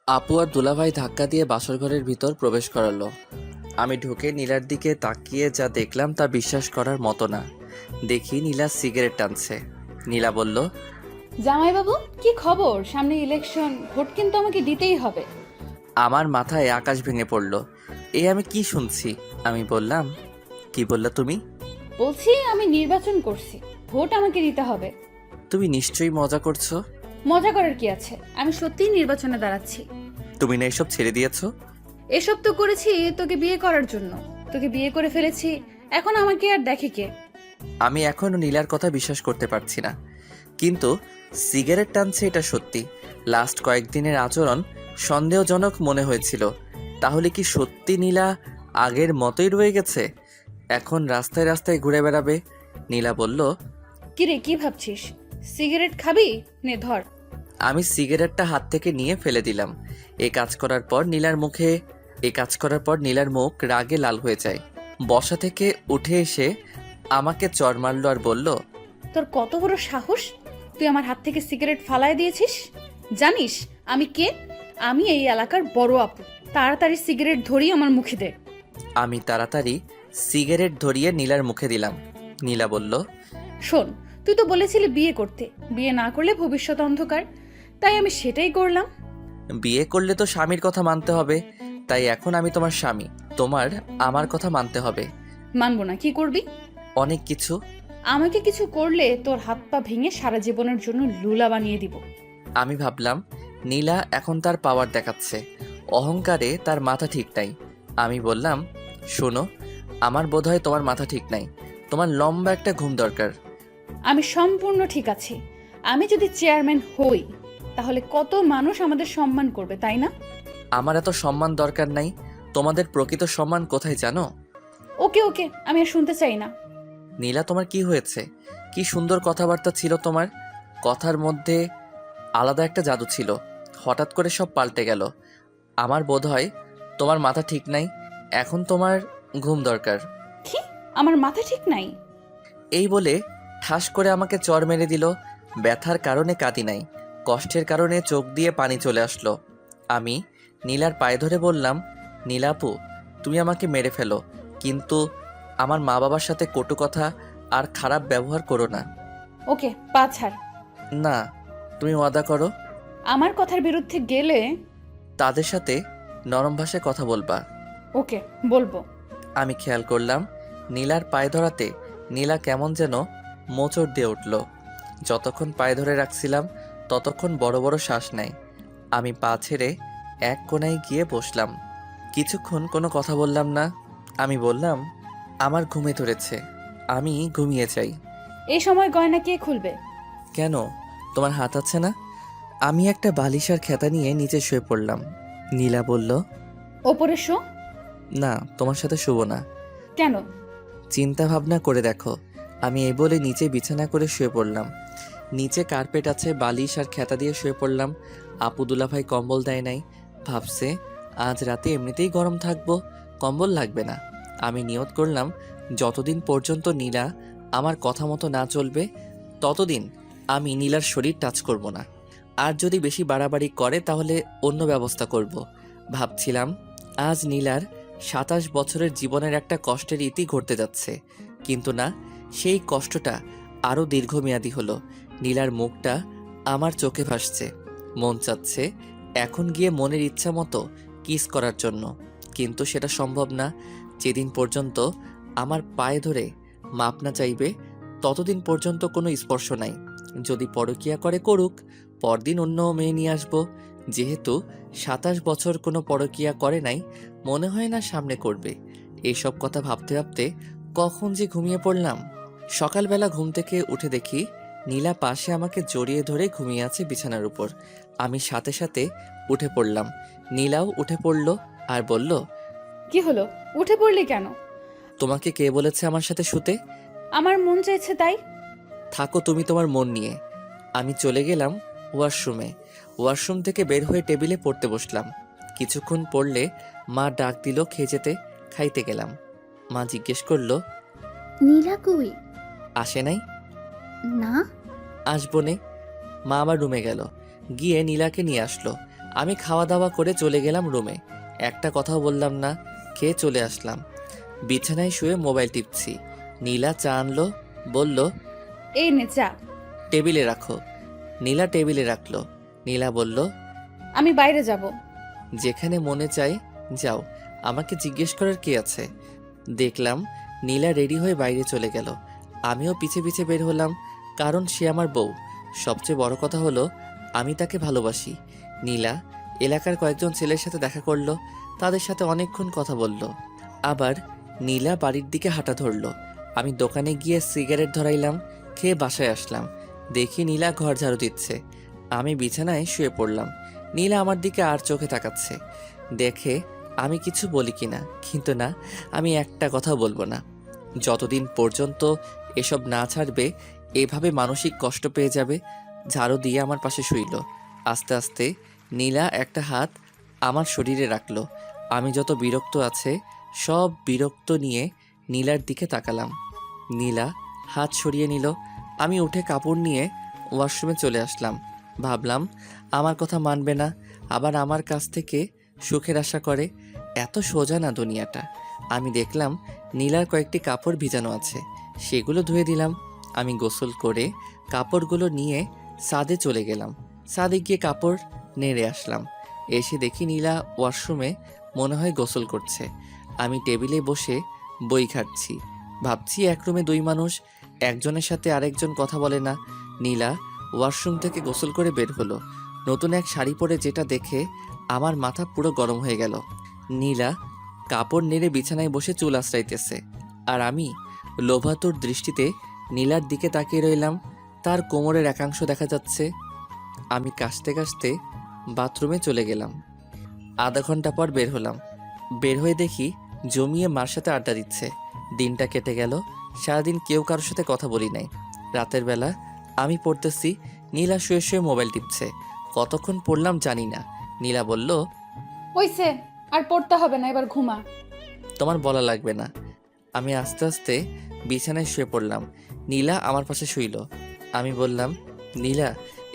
আপু আর দুলাভাই ধাক্কা দিয়ে বাসর ঘরের ভিতর প্রবেশ করালো। আমি ঢুকে নীলার দিকে তাকিয়ে যা দেখলাম তা বিশ্বাস করার মতো না। দেখি নীলা সিগারেট টানছে। নীলা বলল, জামাইবাবু, কি খবর? সামনে ইলেকশন, ভোট কিন্তু আমাকে দিতেই হবে। আমার মাথায় আকাশ ভেঙে পড়ল। আমি কি শুনছি? আমি বললাম, কি বললা তুমি? বলছি আমি নির্বাচন করছি, ভোট আমাকে দিতে হবে। তুমি নিশ্চয়ই মজা করছো। মজা করার কি আছে, আমি সত্যিই নির্বাচনে দাঁড়াচ্ছি। তুমি না এসব ছেড়ে দিয়েছো? এসব তো করেছি তোকে বিয়ে করার জন্য। তোকে বিয়ে করে ফেলেছি, এখন আমাকে আর দেখে কে? আমি এখনও নীলার কথা বিশ্বাস করতে পারছি না। কিন্তু সিগারেট টানছে এটা সত্যি। লাস্ট কয়েকদিনের আচরণ সন্দেহজনক মনে হয়েছিল। তাহলে কি সত্যি নীলা আগের মতোই রয়ে গেছে? এখন রাস্তায় রাস্তায় ঘুরে বেড়াবে? নীলা বলল, কিরে, কি ভাবছিস? সিগারেট খাবি? নে ধর। আমি সিগারেটটা হাত থেকে নিয়ে ফেলে দিলাম। এই কাজ করার পর নীলার মুখ রাগে লাল হয়ে যায়। বসা থেকে উঠে এসে আমাকে চড় মারল আর বলল, তোর কত বড় সাহস! তুই আমার হাত থেকে সিগারেট ফালায় দিয়েছিস। জানিস আমি কে? আমি এই এলাকার বড় আপু। তাড়াতাড়ি সিগারেট ধরিয়ে আমার মুখে দে। আমি তাড়াতাড়ি সিগারেট ধরিয়ে নীলার মুখে দিলাম। নীলা বলল, শোন, তুই তো বলেছিলি বিয়ে করতে, বিয়ে না করলে ভবিষ্যৎ অন্ধকার, তাই আমি সেটাই করলাম। বিয়ে করলে তো স্বামীর কথা মানতে হবে। তাই এখন আমি তোমার স্বামী, তোমার আমার কথা মানতে হবে। মানবো না, কি করবি? অনেক কিছু। আমাকে কিছু করলে তোর হাত পা ভেঙে সারা জীবনের জন্য লুলা বানিয়ে দিব। আমি ভাবলাম নীলা এখন তার পাওয়ার দেখাচ্ছে। অহংকারে তার মাথা ঠিক নাই। আমি বললাম, শোনো, আমার বোধহয় তোমার মাথা ঠিক নাই। তোমার লম্বা একটা ঘুম দরকার। আমি সম্পূর্ণ ঠিক আছি। আমি যদি চেয়ারম্যান হই, তাহলে কত মানুষ আমাদের সম্মান করবে, তাই না? আমার এত সম্মান দরকার নাই। তোমাদের প্রকৃত সম্মান কোথায় জানো? ওকে ওকে, আমি আর শুনতে চাই না। নীলা, তোমার কি হয়েছে? কি সুন্দর কথাবার্তা ছিল তোমার। কথার মধ্যে আলাদা একটা জাদু ছিল। হঠাৎ করে সব পাল্টে গেল। আমার বোধহয় তোমার মাথা ঠিক নাই। এখন তোমার ঘুম দরকার। কি? আমার মাথা ঠিক নাই? এই বলে ঠাস করে আমাকে চড় মেরে দিল। ব্যথার কারণে কাঁদি নাই, কষ্টের কারণে চোখ দিয়ে পানি চলে আসলো। আমি নীলার পায়ে ধরে বললাম, নীলাপু, তুমি আমাকে মেরে ফেলো, কিন্তু আমার মা বাবার সাথে কটু কথা আর খারাপ ব্যবহার করো না। ওকে, পা ছাড়। না, তুমি ওয়াদা করো আমার কথার বিরুদ্ধে গেলে তাদের সাথে নরম ভাষায় কথা বলবা। ওকে, বলবো। আমি খেয়াল করলাম নীলার পায়ে ধরাতে নীলা কেমন যেন মোচড় দিয়ে উঠল। যতক্ষণ পায়ে ধরে রাখছিলাম ততক্ষণ বড় বড় শ্বাস নেয়। আমি পা ছেড়ে এক কোণায় গিয়ে বসলাম। কিছুক্ষণ কোনো কথা বললাম না। আমি বললাম, আমার ঘুমে ধরেছে, আমি ঘুমিয়ে চাই। এই সময় গয়না কে খুলবে? কেন, তোমার হাত আছে না? আমি একটা বালিশ আর খেতা নিয়ে নিচে শুয়ে পড়লাম। নীলা বলল, ওপরে শো। না, তোমার সাথে শুব না। কেন? চিন্তা ভাবনা করে দেখো। আমি এই বলে নিচে বিছানা করে শুয়ে পড়লাম। নিচে কার্পেট আছে, বালিশ আর খেতা দিয়ে শুয়ে পড়লাম। আপু দুলাভাই কম্বল দেয় নাই। ভাবছে আজ রাতে এমনিতেই গরম থাকবো, কম্বল লাগবে না। আমি নিয়ত করলাম যতদিন পর্যন্ত নীলা আমার কথা মতো না চলবে ততদিন আমি নীলার শরীর টাচ করব না। আর যদি বেশি বাড়াবাড়ি করে তাহলে অন্য ব্যবস্থা করব। ভাবছিলাম আজ নীলার ২৭ বছরের জীবনের একটা কষ্টের ইতি ঘটতে যাচ্ছে। কিন্তু না, সেই কষ্টটা আরও দীর্ঘমেয়াদী হলো। নীলার মুখটা আমার চোখে ভাসছে। মন চাচ্ছে এখন গিয়ে মনের ইচ্ছা মতো কিস করার জন্য, কিন্তু সেটা সম্ভব না। যেদিন পর্যন্ত আমার পায়ে ধরে মাপ না চাইবে ততদিন পর্যন্ত কোনো স্পর্শ নাই। যদি পরকীয়া করে করুক, পরদিন অন্য মেয়ে নিয়ে আসবো। যেহেতু ২৭ বছর কোনো পরকীয়া করে নাই, মনে হয় না সামনে করবে। এইসব কথা ভাবতে ভাবতে কখন যে ঘুমিয়ে পড়লাম। সকালবেলা ঘুম থেকে উঠে দেখি নীলা পাশে আমাকে জড়িয়ে ধরে ঘুমিয়ে আছে বিছানার উপর। আমি সাথে সাথে উঠে পড়লাম। নীলাও উঠে পড়ল আর বলল, কি হলো, উঠে পড়লি কেন? তোমাকে কে বলেছে আমার সাথে শুতে? আমার মন চাইছে তাই। থাকো তুমি তোমার মন নিয়ে। আমি চলে গেলাম ওয়াশরুমে। ওয়াশরুম থেকে বের হয়ে টেবিলে পড়তে বসলাম। কিছুক্ষণ পড়লে মা ডাক দিল খেয়ে যেতে। খাইতে গেলাম। মা জিজ্ঞেস করলো, নীলা কই? আসে নাই? না। আসবো নে। মা আবার রুমে গেল, গিয়ে নীলাকে নিয়ে আসলো। আমি খাওয়া দাওয়া করে চলে গেলাম রুমে। একটা কথাও বললাম না, খেয়ে চলে আসলাম। বিছানায় শুয়ে মোবাইল টিপছি। নীলা চা আনলো, বলল, এই নে চা। টেবিলে রাখো। নীলা টেবিলে রাখলো। নীলা বলল, আমি বাইরে যাব। যেখানে মনে চায় যাও, আমাকে জিজ্ঞেস করার কি আছে। দেখলাম নীলা রেডি হয়ে বাইরে চলে গেল। আমিও পিছে পিছে বের হলাম, কারণ সে আমার বউ। সবচেয়ে বড় কথা হলো আমি তাকে ভালোবাসি। নীলা এলাকার কয়েকজন ছেলের সাথে দেখা করলো, তাদের সাথে অনেকক্ষণ কথা বলল। আবার নীলা বাড়ির দিকে হাঁটা ধরলো। আমি দোকানে গিয়ে সিগারেট ধরাইলাম, খেয়ে বাসায় আসলাম। দেখি নীলা ঘর ঝাড়ু দিচ্ছে। আমি বিছানায় শুয়ে পড়লাম। নীলা আমার দিকে আর চোখে তাকাচ্ছে। দেখে আমি কিছু বলি কিনা, কিন্তু না, আমি একটা কথা বলবো না। যতদিন পর্যন্ত এসব না ছাড়বে, এভাবে মানসিক কষ্ট পেয়ে যাবে। ঝাড়ু দিয়ে আমার পাশে শুইল। আস্তে আস্তে নীলা একটা হাত আমার শরীরে রাখলো। আমি যত বিরক্ত আছে সব বিরক্ত নিয়ে নীলার দিকে তাকালাম। নীলা হাত সরিয়ে নিল। আমি উঠে কাপড় নিয়ে ওয়াশরুমে চলে আসলাম। ভাবলাম আমার কথা মানবে না, আবার আমার কাছ থেকে সুখের আশা করে। এত সোজা না দুনিয়াটা। আমি দেখলাম নীলার কয়েকটি কাপড় ভিজানো আছে, সেগুলো ধুয়ে দিলাম। আমি গোসল করে কাপড়গুলো নিয়ে ছাদে চলে গেলাম। ছাদে গিয়ে কাপড় নেড়ে আসলাম। এসে দেখি নীলা ওয়াশরুমে মনে হয় গোসল করছে। আমি টেবিলে বসে বই ঘাঁটছি। ভাবছি এক রুমে দুই মানুষ, একজনের সাথে আরেকজন কথা বলে না। নীলা ওয়াশরুম থেকে গোসল করে বের হলো, নতুন এক শাড়ি পরে, যেটা দেখে আমার মাথা পুরো গরম হয়ে গেল। নীলা কাপড় নেড়ে বিছানায় বসে চুল আঁচড়াইতেছে, আর আমি লোভাতুর দৃষ্টিতে নীলার দিকে তাকিয়ে রইলাম। তার কোমরের একাংশ দেখা যাচ্ছে। আমি কাশতে কাশতে বাথরুমে চলে গেলাম। আধা ঘন্টা পর বের হলাম। বের হয়ে দেখি জমিয়ে মার সাথে আড্ডা দিচ্ছে। দিনটা কেটে গেল, সারাদিন কেউ কারোর সাথে কথা বলি নাই। রাতের বেলা আমি পড়তেছি, নীলা শুয়ে শুয়ে মোবাইল টিপছে। কতক্ষণ পড়লাম জানি না। নীলা বলল, হইছে, আর পড়তে হবে না, এবার ঘুমা। তোমার বলা লাগবে না। আমি আস্তে আস্তে বিছানায় শুয়ে পড়লাম। নীলা আমার পাশে শুইল। আমি বললাম, নীলা,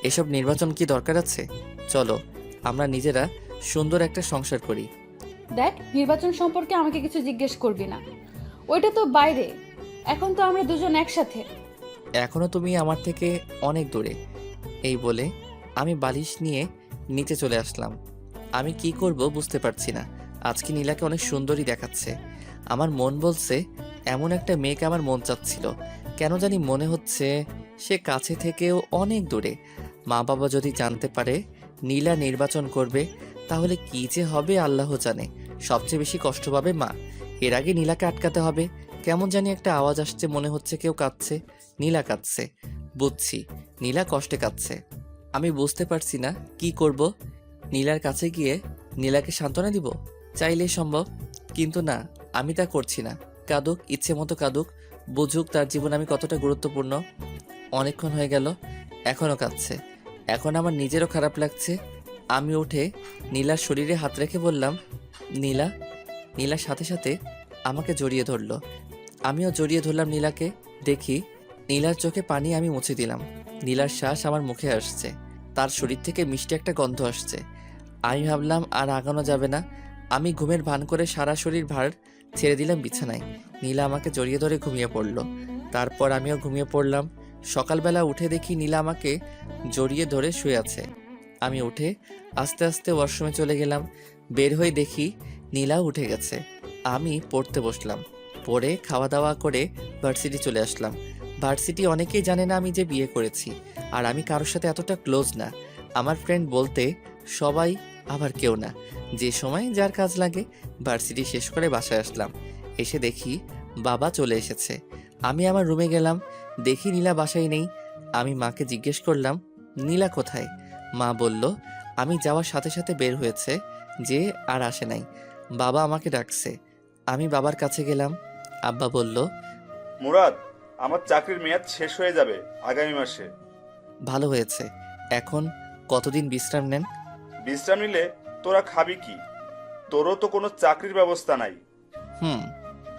এসব নির্বাচন কি দরকার আছে? চলো আমরা নিজেরা সুন্দর একটা সংসার করি। দেখ, নির্বাচন সম্পর্কে আমাকে কিছু জিজ্ঞেস করবি না, ওইটা তো বাইরে। এখন তো আমরা দুজন একসাথে। এখনো তুমি আমার থেকে অনেক দূরে। এই বলে আমি বালিশ নিয়ে নিচে চলে আসলাম। আমি কি করব বুঝতে পারছি না। আজকে নীলাকে অনেক সুন্দরী দেখাচ্ছে। আমার মন বলছে এমন একটা মেয়েকে আমার মন চাচ্ছিল। কেন জানি মনে হচ্ছে সে কাছে থেকেও অনেক দূরে। মা বাবা যদি জানতে পারে নীলা নির্বাচন করবে, তাহলে কি যে হবে আল্লাহ জানে। সবচেয়ে বেশি কষ্ট পাবে মা। এর আগে নীলাকে আটকাতে হবে। কেমন জানি একটা আওয়াজ আসছে, মনে হচ্ছে কেউ কাঁদছে। নীলা কাঁদছে, বুঝছি নীলা কষ্টে কাঁদছে। আমি বুঝতে পারছি না কি করব। নীলার কাছে গিয়ে নীলাকে সান্ত্বনা দিব, চাইলেই সম্ভব, কিন্তু না, আমি তা করছি না। কাঁদুক, ইচ্ছে মতো কাঁদুক, বুঝুক তার জীবন আমি কতটা গুরুত্বপূর্ণ। অনেকক্ষণ হয়ে গেল, এখনও কাঁদছে। এখন আমার নিজেরও খারাপ লাগছে। আমি উঠে নীলার শরীরে হাত রেখে বললাম, নীলা। নীলার সাথে সাথে আমাকে জড়িয়ে ধরলো। আমিও জড়িয়ে ধরলাম নীলাকে। দেখি নীলার চোখে পানি আমি মুছে দিলাম। নীলার শ্বাস আমার মুখে আসছে, তার শরীর থেকে মিষ্টি একটা গন্ধ আসছে। আমি ভাবলাম আর আগানো যাবে না। আমি ঘুমের ভান করে সারা শরীর ভার ছেড়ে দিলাম বিছানায়। নীলা আমাকে জড়িয়ে ধরে ঘুমিয়ে পড়ল। তারপর আমিও ঘুমিয়ে পড়লাম। সকালবেলা উঠে দেখি নীলা আমাকে জড়িয়ে ধরে শুয়ে আছে। আমি উঠে আস্তে আস্তে ওয়াশরুমে চলে গেলাম। বের হয়ে দেখি নীলা উঠে গেছে। আমি পড়তে বসলাম। পড়ে খাওয়া দাওয়া করে ভার্সিটি চলে আসলাম। ভার্সিটি অনেকেই জানে না আমি যে বিয়ে করেছি, আর আমি কারোর সাথে এতটা ক্লোজ না। আমার ফ্রেন্ড বলতে সবাই, আবার কেউ না। যে সময় যার কাজ লাগে। ভার্সিটি শেষ করে বাসায় আসলাম। এসে দেখি বাবা চলে এসেছে। আমি আমার রুমে গেলাম, দেখি নীলা বাসায় নেই। আমি মাকে জিজ্ঞেস করলাম, নীলা কোথায়? মা বলল আমি যাওয়ার সাথে সাথে বের হয়েছে, যে আর আসে নাই। বাবা আমাকে ডাকছে। আমি বাবার কাছে গেলাম। আব্বা বলল, মুরাদ, আমার চাকরির মেয়াদ শেষ হয়ে যাবে আগামী মাসে। ভালো হয়েছে। এখন কতদিন বিশ্রাম নেন? বিশ্রাম নিলে তোরা খাবি কি? তোরও তো কোনো চাকরির ব্যবস্থা নাই। হুম।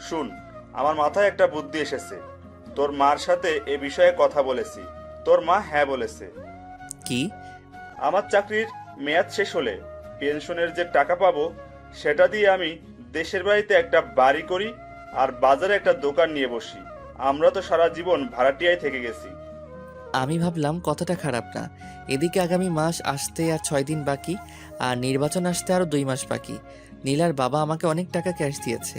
শুন, আমার মাথায় একটা বুদ্ধি এসেছে। তোর মার সাথে এ বিষয়ে কথা বলেছি, তোর মা হ্যাঁ বলেছে। কি? আমার চাকরির মেয়াদ শেষ হলে পেনশনের যে টাকা পাবো সেটা দিয়ে আমি দেশের বাড়িতে একটা বাড়ি করি আর বাজারে একটা দোকান নিয়ে বসি। আমরা তো সারা জীবন ভাড়াটিয়ায় থেকে গেছি। আমি ভাবলাম কথাটা খারাপ না। এদিকে আগামী মাস আসতে আর 6 দিন বাকি, আর নির্বাচন আসতে আরও 2 মাস বাকি। নীলার বাবা আমাকে অনেক টাকা ক্যাশ দিয়েছে,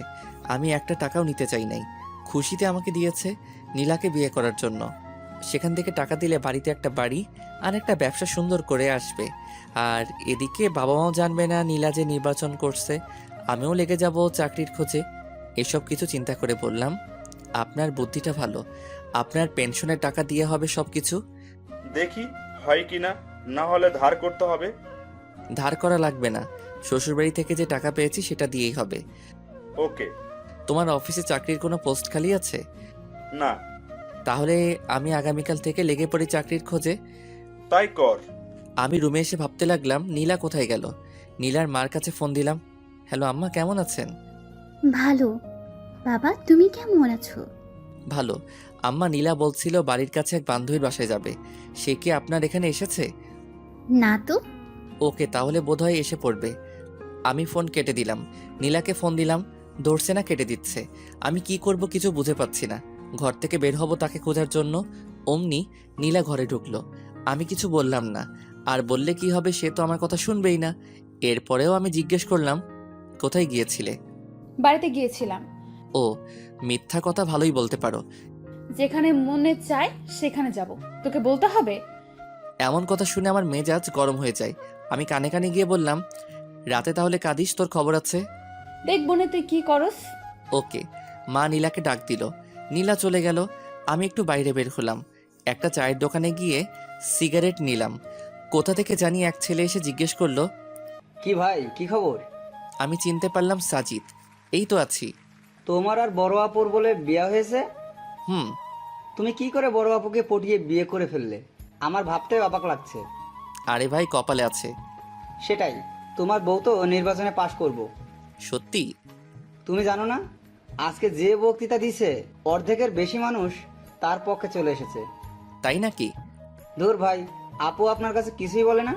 আমি একটা টাকাও নিতে চাই নাই। খুশিতে আমাকে দিয়েছে নীলাকে বিয়ে করার জন্য। সেখান থেকে টাকা দিলে বাড়িতে একটা বাড়ি আর একটা ব্যবসা সুন্দর করে আসবে। আর এদিকে বাবা মাও জানবে না নীলা যে নির্বাচন করছে, আমিও লেগে যাব চাকরির খোঁজে। এসব কিছু চিন্তা করে বললাম, আপনার বুদ্ধিটা ভালো, আপনার পেনশনের টাকা দিয়ে হবে সব কিছু। দেখি হয় কিনা, না হলে ধার করতে হবে। ধার করা লাগবে না, শ্বশুরবাড়ি থেকে যে টাকা পেয়েছি সেটা দিয়েই হবে। ওকে। তোমার অফিসে চাকরির কোনো পোস্ট খালি আছে? না। তাহলে আমি আগামীকাল থেকে লেগে পড়ি চাকরির খোঁজে। তাই কর। আমি রুমে এসে ভাবতে লাগলাম নীলা কোথায় গেল। নীলার মার কাছে ফোন দিলাম। হ্যালো আম্মা, কেমন আছেন? ভালো। বাবা তুমি কেমন আছো? ভালো। আম্মা, নীলা বলছিল বাড়ির কাছে এক বান্ধবীর বাসায় যাবে, সে কি আপনার এখানে এসেছে? না তো। ওকে, তাহলে বোধহয় এসে পড়বে। আমি ফোন কেটে দিলাম। নীলাকে ফোন দিলাম, ধরছে না, কেটে দিচ্ছে। আমি কি করব কিছু বুঝে পাচ্ছি না। ঘর থেকে বের হব তাকে খোঁজার জন্য, অমনি নীলা ঘরে ঢুকলো। আমি কিছু বললাম না, আর বললে কি হবে, সে তো আমার কথা শুনবেই না। এরপরেও আমি জিজ্ঞেস করলাম, কোথায় গিয়েছিলে? বাড়িতে গিয়েছিলাম। ও, মিথ্যা কথা ভালোই বলতে পারো। যেখানে মনে চায় সেখানে যাব, তোকে বলতে হবে? এমন কথা শুনে আমার মেজাজ গরম হয়ে যায়। আমি কানে কানে গিয়ে বললাম, রাতে তাহলে কাঁদিস, তোর খবর আছে। দেখবো না তুই কি করস। ওকে। মা নীলাকে ডাক দিল। নীলা চলে গেল। আমি একটু বাইরে বের হলাম। একটা চায়ের দোকানে গিয়ে সিগারেট নিলাম। কোথা থেকে জানি এক ছেলে এসে জিজ্ঞেস করলো, কি ভাই, কি খবর? আমি চিনতে পারলাম সাজিদ। এই তো আছি। তোমার আর বড় আপুর বলে বিয়ে হয়েছে? হুম। তুমি কি করে বড় আপুকে পটিয়ে বিয়ে করে ফেললে? আমার ভাবতে অবাক লাগছে। আরে ভাই, কপালে আছে। সেটাই, তোমার বউ তো নির্বাচনে পাশ করব। সত্যি? তুমি জানো না, আজকে যে বক্তৃতা দিছে অর্ধেকের বেশি মানুষ তার পক্ষে চলে এসেছে। তাই নাকি? ধুর ভাই, আপু আপনার কাছে কিছুই বলে না?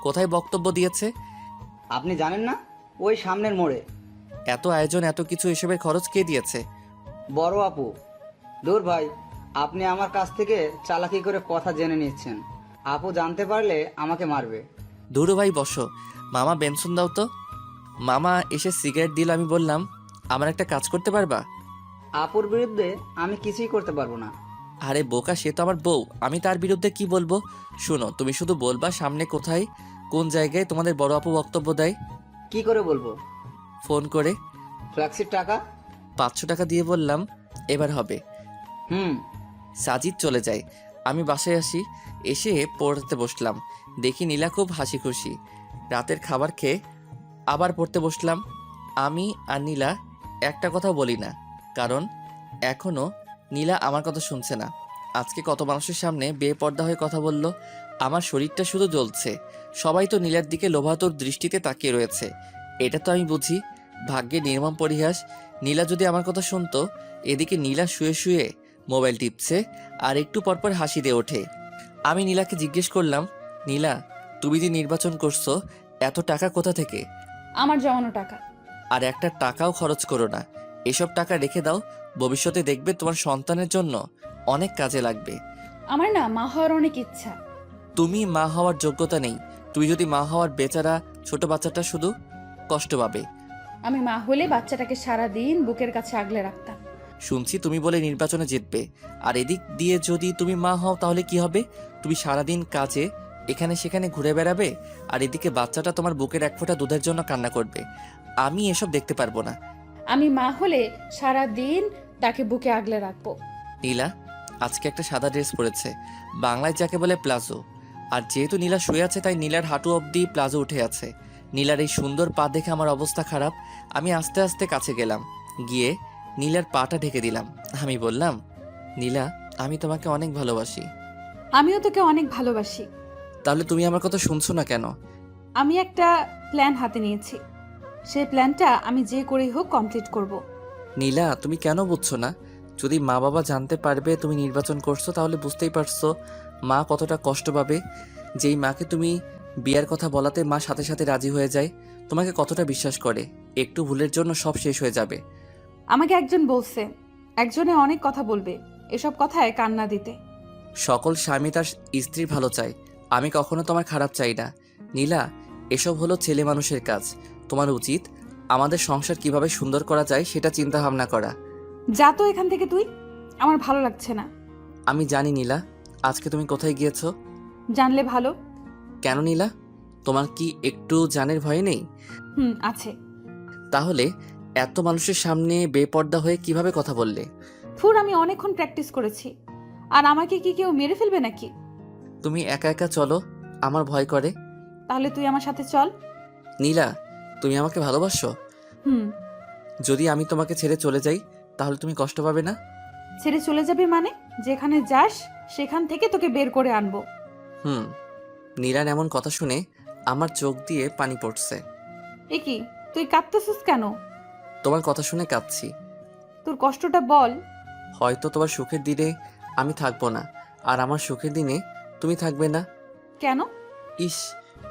কোথায় বক্তব্য দিয়েছে? আপনি জানেন না, ওই সামনের মোড়ে। এত আয়োজন, এত কিছু, এসবের খরচ কে দিয়েছে? বড় আপু। ধুর ভাই, আপনি আমার কাছ থেকে চালাকি করে কথা জেনে নিচ্ছেন। আপু জানতে পারলে আমাকে মারবে। ধুরু ভাই, বসো। মামা বেনসন দাও তো। মামা এসে সিগারেট দিল। আমি বললাম, আমার একটা কাজ করতে পারবা? আপুর বিরুদ্ধে আমি কিছুই করতে পারবো না। আরে বোকা, সে তো আমার বউ, আমি তার বিরুদ্ধে কি বলবো? শোনো, তুমি শুধু বলবা সামনে কোথায়, কোন জায়গায় তোমাদের বড় আপু বক্তব্য দেয়। কি করে বলবো? ফোন করে। ফ্ল্যাক্সির টাকা? 500 টাকা দিয়ে বললাম, এবার হবে। হুম। সাজিদ চলে যায়। আমি বাসায় আসি, এসে পড়তে বসলাম। দেখি নীলা খুব হাসি খুশি। রাতের খাবার খেয়ে আবার পড়তে বসলাম। আমি আর নীলা একটা কথাও বলি না, কারণ এখনও নীলা আমার কথা শুনছে না। আজকে কত মানুষের সামনে বেপর্দা হয়ে কথা বলল। আমার শরীরটা শুধু জ্বলছে। সবাই তো নীলার দিকে লোভাতুর দৃষ্টিতে তাকিয়ে রয়েছে। এটা তো আমি বুঝি। ভাগ্যে নির্মম পরিহাস, নীলা যদি আমার কথা শুনতো। এদিকে নীলা শুয়ে শুয়ে মোবাইল টিপছে আর একটু পরপর হাসি দিয়ে ওঠে। আমি নীলাকে জিজ্ঞেস করলাম, নীলা, তুমি যে নির্বাচন করছো, এত টাকা কোথা থেকে? আমার জমানো টাকা। আর একটা টাকাও খরচ করো না, এসব টাকা রেখে দাও। ভবিষ্যতে দেখবে তোমার সন্তানের জন্য অনেক কাজে লাগবে। আমার না মা হওয়ার অনেক ইচ্ছা। তুমি মা হওয়ার যোগ্যতা নেই। তুমি যদি মা হওয়ার, বেচারা ছোট বাচ্চাটা শুধু কষ্ট পাবে। আমি মা হলে বাচ্চাটাকে সারা দিন বুকের কাছে আগলে রাখতাম। শুনছি তুমি বলে নির্বাচনে জিতবে, আর এদিক দিয়ে যদি তুমি মা হও তাহলে কি হবে? তুমি সারাদিন কাজে এখানে সেখানে ঘুরে বেড়াবে, আর এদিকে বাচ্চাটা তোমার বুকের এক ফোঁটা দুধের জন্য কান্না করবে। আমি এসব দেখতে পারবো না। আমি মা হলে সারা দিন তাকে বুকে আগলে রাখবো। নীলা আজকে একটা সাদা ড্রেস পরেছে, বাংলায় যাকে বলে প্লাজো। আর যেহেতু নীলা শুয়ে আছে, তাই নীলার হাঁটু অবধি প্লাজো উঠে আছে। নীলার এই সুন্দর পা দেখে আমার অবস্থা খারাপ। আমি আস্তে আস্তে কাছে গেলাম, গিয়ে নীলার পাটা ঢেকে দিলাম। আমি বললাম, নীলা, আমি তোমাকে অনেক ভালোবাসি। আমিও তোকে অনেক ভালোবাসি। তাহলে তুমি আমার কথা শুনছো না কেন? আমি একটা প্ল্যান হাতে নিয়েছি, সেই প্ল্যানটা আমি যে করেই হোক কমপ্লিট করব। নীলা, তুমি কেন বুঝছো না? যদি মা বাবা জানতে পারবে তুমি নির্বাচন করছো, তাহলে বুঝতেই পারছো মা কতটা কষ্ট পাবে। যেই মাকে তুমি বিয়ার কথা বলাতে মা সাথে সাথে রাজি হয়ে যায়। তোমাকে কতটা বিশ্বাস করে, একটু ভুলের জন্য সব শেষ হয়ে যাবে। আমাকে একজন বলছে একজনে অনেক কথা বলবে, এসব কথায় কান্না দিতে। সকল স্বামী তার স্ত্রীর ভালো চায়, আমি কখনো তোমার খারাপ চাই না। নীলা, এসব হলো ছেলে মানুষের কাজ। তোমার উচিত আমাদের সংসার কিভাবে সুন্দর করা যায় সেটা চিন্তা ভাবনা করা। যা তো এখান থেকে তুই, আমার ভালো লাগছে না। আমি জানি নীলা, আজকে তুমি কোথায় গিয়েছো। জানলে ভালো। কেন নীলা, তোমার কি একটু জানের ভয় নেই? আছে। তাহলে এত মানুষের সামনে বেপর্দা হয়ে কিভাবে কথা বললে? থুর, আমি অনেকক্ষণ প্র্যাকটিস করেছি। আর আমাকে কি কেউ মেরে ফেলবে নাকি? তুমি একা একা চলো, আমার ভয় করে। তাহলে তুই আমার সাথে চল। নীলা, তুমি আমাকে ভালোবাসো? হুম। যদি আমি তোমাকে ছেড়ে চলে যাই তাহলে তুমি কষ্ট পাবে না? ছেড়ে চলে যাবে মানে? যেখানে যাস সেখান থেকে তোকে বের করে আনবো। নীলার এমন কথা শুনে আমার চোখ দিয়ে পানি পড়ছে। এ কি, তুই কাঁদতেছিস কেন? তোমার কথা শুনে কাঁদছি। তোর কষ্টটা বল। হয়তো তোমার সুখের দিনে আমি থাকবো না, আর আমার সুখের দিনে তুমি থাকবে না। কেন? ইস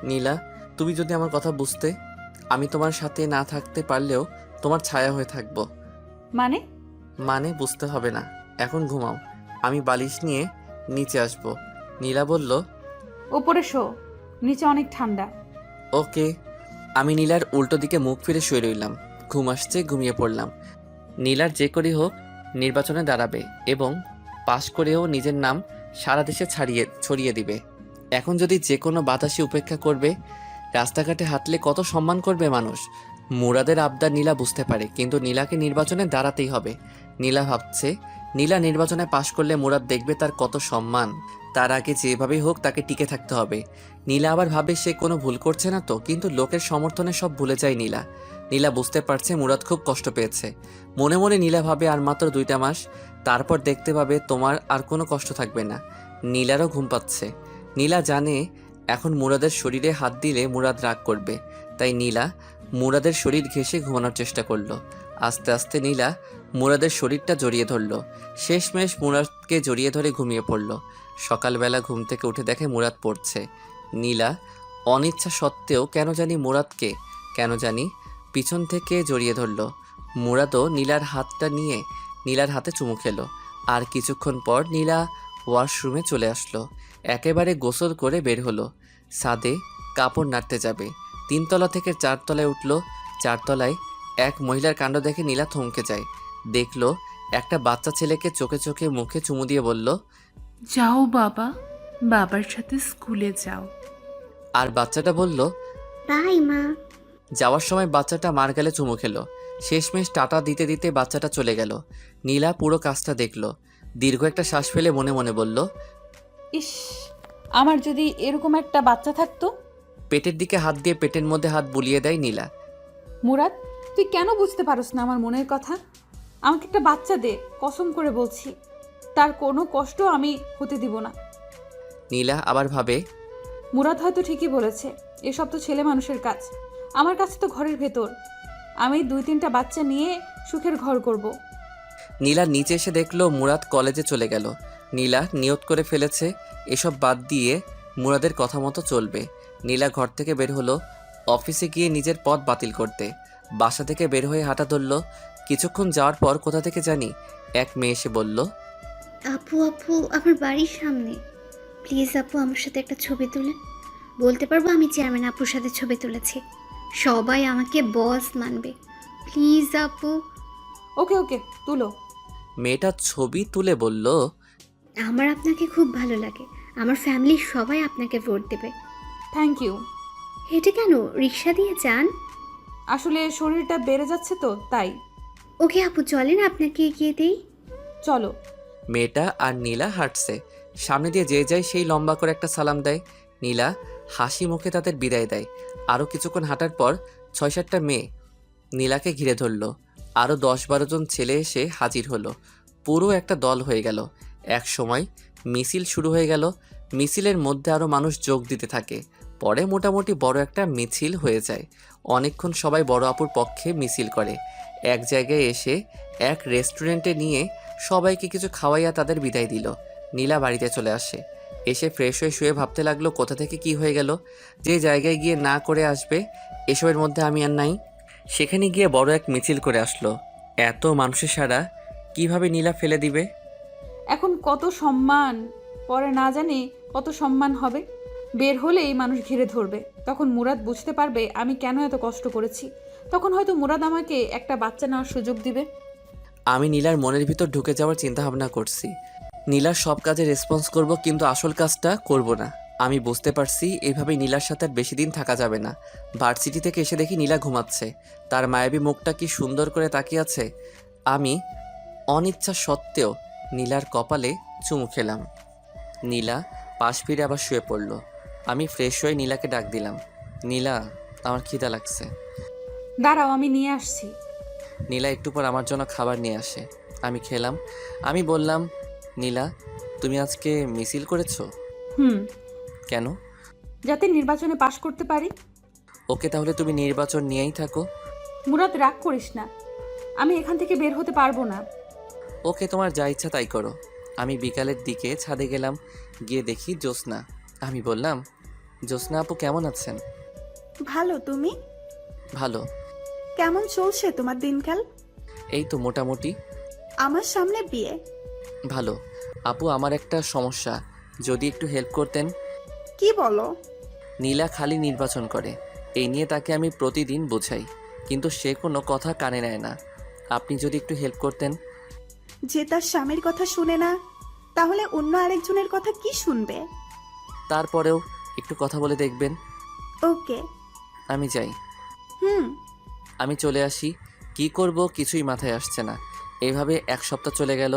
নীলা, তুমি যদি আমার কথা বুঝতে, আমি তোমার সাথে না থাকতে পারলেও তোমার ছায়া হয়ে থাকবো। মানে বুঝতে হবে না, এখন ঘুমাও, আমি বালিশ নিয়ে নিচে আসবো। নীলা বলল, ওপরে শো, নিচে অনেক ঠান্ডা। ওকে। আমি নীলার উল্টো দিকে মুখ ফিরে শুয়ে রইলাম। ঘুম আসছে, ঘুমিয়ে পড়লাম। নীলার যে করেই হোক নির্বাচনে দাঁড়াবে এবং পাশ করেও নিজের নাম সারা দেশে ছড়িয়ে দিবে। এখন যদি যে কোনো বাতাসে উপেক্ষা করবে, রাস্তাঘাটে হাঁটলে কত সম্মান করবে মানুষ। মুরাদের আবদার নীলা বুঝতে পারে, কিন্তু নীলাকে নির্বাচনে দাঁড়াতেই হবে। নীলা ভাবছে, নীলা নির্বাচনে পাশ করলে মুরাদ দেখবে তার কত সম্মান। তার আগে যেভাবেই হোক তাকে টিকে থাকতে হবে। নীলা আবার ভাবে সে কোনো ভুল করছে না তো, কিন্তু লোকের সমর্থনে সব ভুলে যায় নীলা। নীলা বুঝতে পারছে মুরাদ খুব কষ্ট পেয়েছে। মনে মনে নীলা ভাবে আর মাত্র 2টা মাস, তারপর দেখতে পাবে তোমার আর কোনো কষ্ট থাকবে না। নীলারও ঘুম পাচ্ছে। নীলা জানে এখন মুরাদের শরীরে হাত দিলে মুরাদ রাগ করবে, তাই নীলা মুরাদের শরীর ঘেঁষে ঘুমানোর চেষ্টা করলো। আস্তে আস্তে নীলা মুরাদের শরীরটা জড়িয়ে ধরলো। শেষমেশ মুরাদকে জড়িয়ে ধরে ঘুমিয়ে পড়ল। সকালবেলা ঘুম থেকে উঠে দেখে মুরাদ পড়ছে। নীলা অনিচ্ছা সত্ত্বেও কেন জানি পিছন থেকে জড়িয়ে ধরল। মুরাদও নীলার হাতটা নিয়ে নীলার হাতে চুমু খেলো। আর কিছুক্ষণ পর নীলা ওয়াশরুমে চলে আসলো। একেবারে গোসল করে বের হলো। ছাদে কাপড় নাড়তে যাবে। 3 তলা থেকে 4 তলায় উঠল। 4 তলায় এক মহিলার কাণ্ড দেখে নীলা থমকে যায়। দেখলো একটা বাচ্চা ছেলেকে চোখে চোখে মুখে চুমু দিয়ে বলল, যাও বাবা, বাবার সাথে স্কুলে যাও। আর বাচ্চাটা বলল, বাই মা। যাওয়ার সময় বাচ্চাটা মার গালে চুমু খেলো। শেষমেশ টাটা দিতে দিতে বাচ্চাটা চলে গেল। নীলা পুরো কাজটা দেখলো। দীর্ঘ একটা শ্বাস ফেলে মনে মনে বলল, ইস, আমার যদি এরকম একটা বাচ্চা থাকতো। পেটের দিকে হাত দিয়ে পেটের মধ্যে হাত বুলিয়ে দেয় নীলা। মুরাদ, তুই কেন বুঝতে পারস না আমার মনের কথা? আমাকে একটা বাচ্চা দে, কসম করে বলছি, তার কোনো কষ্ট আমি হতে দিব না। নীলা আবার ভাবে, মুরাদ হয়তো ঠিকই বলেছে, এসব তো ছেলে মানুষের কাজ। আমার কাছে তো ঘরের ভেতর, আমি 2-3টা বাচ্চা নিয়ে সুখের ঘর করব। নীলা নিচে এসে দেখলো মুরাদ কলেজে চলে গেল। নীলা নিয়ত করে ফেলেছে এসব বাদ দিয়ে মুরাদের কথা মতো চলবে। নীলা ঘর থেকে বের হলো অফিসে গিয়ে নিজের পথ বাতিল করতে। বাসা থেকে বের হয়ে হাঁটা ধরলো। কিছুক্ষণ যাওয়ার পর কোথা থেকে জানি এক মেয়ে এসে বলল, আপু আমার বাড়ির সামনে, প্লিজ আপু আমার সাথে একটা ছবি তুলেন। বলতে পারবো আমি চেয়ারম্যান আপুর সাথে ছবি তুলেছি, সবাই আমাকে বস মানবে। প্লিজ আপু। ওকে ওকে, তুলো। মেয়েটা ছবি তুলে বলল, আমার আপনাকে খুব ভালো লাগে, আমার ফ্যামিলির সবাই আপনাকে ভোট দেবে। Thank you. হেঁটে কেন, রিক্সা দিয়ে যান। আসলে শরীরটা বেড়ে যাচ্ছে তো তাই। ওকে আপু চলেন আপনাকে এগিয়ে দেই। চলো। মেয়েটা আর নীলা হাঁটছে। সামনে দিয়ে যে যায় সেই লম্বা করে একটা সালাম দেয়। নীলা হাসি মুখে তাদের বিদায় দেয়। আরও কিছুক্ষণ হাঁটার পর 6-7টা মেয়ে নীলাকে ঘিরে ধরল। আরও 10-12 জন ছেলে এসে হাজির হলো। পুরো একটা দল হয়ে গেল। এক সময় মিছিল শুরু হয়ে গেল। মিছিলের মধ্যে আরও মানুষ যোগ দিতে থাকে। পরে মোটামুটি বড় একটা মিছিল হয়ে যায়। অনেকক্ষণ সবাই বড় আপুর পক্ষে মিছিল করে। এক জায়গায় এসে এক রেস্টুরেন্টে নিয়ে সবাইকে কিছু খাওয়াইয়া তাদের বিদায় দিল। নীলা বাড়িতে চলে আসে। এসে ফ্রেশ হয়ে শুয়ে ভাবতে লাগলো কোথা থেকে কি হয়ে গেল। যে জায়গায় গিয়ে না করে আসবে এসবের মধ্যে আমি আর নাই, সেখানে গিয়ে বড় এক মিছিল করে আসলো। এত মানুষের সারা কিভাবে নীলা ফেলে দিবে? এখন কত সম্মান, পরে না জানি কত সম্মান হবে। বের হলেই মানুষ ঘিরে ধরবে, তখন মুরাদ বুঝতে পারবে আমি কেন এত কষ্ট করেছি। তখন হয়তো মুরাদ আমাকে একটা বাচ্চা নেওয়ার সুযোগ দিবে। আমি নীলার মনের ভিতর ঢুকে যাওয়ার চিন্তা ভাবনা করছি। নীলার সব কাজে রেসপন্স করব, কিন্তু আসল কাজটা করব না। আমি বুঝতে পারছি এইভাবেই নীলার সাথে আর বেশি দিন থাকা যাবে না। ভার্সিটি থেকে এসে দেখি নীলা ঘুমাচ্ছে, তার মায়াবী মুখটা কি সুন্দর করে তাকিয়ে আছে। আমি অনিচ্ছা সত্ত্বেও নীলার কপালে চুমু খেলাম। নীলা পাশ ফিরে আবার শুয়ে পড়ল। আমি ফ্রেশ হয়ে নীলাকে ডাক দিলাম, নীলা আমার খিদা লাগছে। দাঁড়াও, আমি নিয়ে আসছি। নীলা একটু পর আমার জন্য খাবার নিয়ে আসে, আমি খেলাম। আমি বললাম, নীলা তুমি আজকে মিছিল করেছো? হুম, কেন? যাতে নির্বাচনে পাশ করতে পারি। ওকে, তাহলে তুমি নির্বাচন নিয়েই থাকো। মুরাদ, রাগ করিস না, আমি এখান থেকে বের হতে পারবো না। ওকে, তোমার যা ইচ্ছা তাই করো। আমি বিকালের দিকে ছাদে গেলাম, গিয়ে দেখি জ্যোৎস্না। আমি বললাম, জ্যোৎস্না আপু কেমন আছেন? ভালো, তুমি? ভালো। কেমন চলছে তোমার দিনকাল? এই তো মোটামুটি। আমার সামনে বিয়ে। ভালো। আপু আমার একটা সমস্যা, যদি একটু হেল্প করতেন। কি বলো? নীলা খালি নির্বাচন করে, এই নিয়ে তাকে আমি প্রতিদিন বোঝাই, কিন্তু সে কোনো কথা কানে নেয় না। আপনি যদি একটু হেল্প করতেন। যে তার স্বামীর কথা শুনে না, তাহলে অন্য আরেকজনের কথা কি শুনবে? তারপরেও একটু কথা বলে দেখবেন। ওকে। আমি যাই। হুম। আমি চলে আসি। কি করব কিছুই মাথায় আসছে না। এইভাবে এক সপ্তাহ চলে গেল।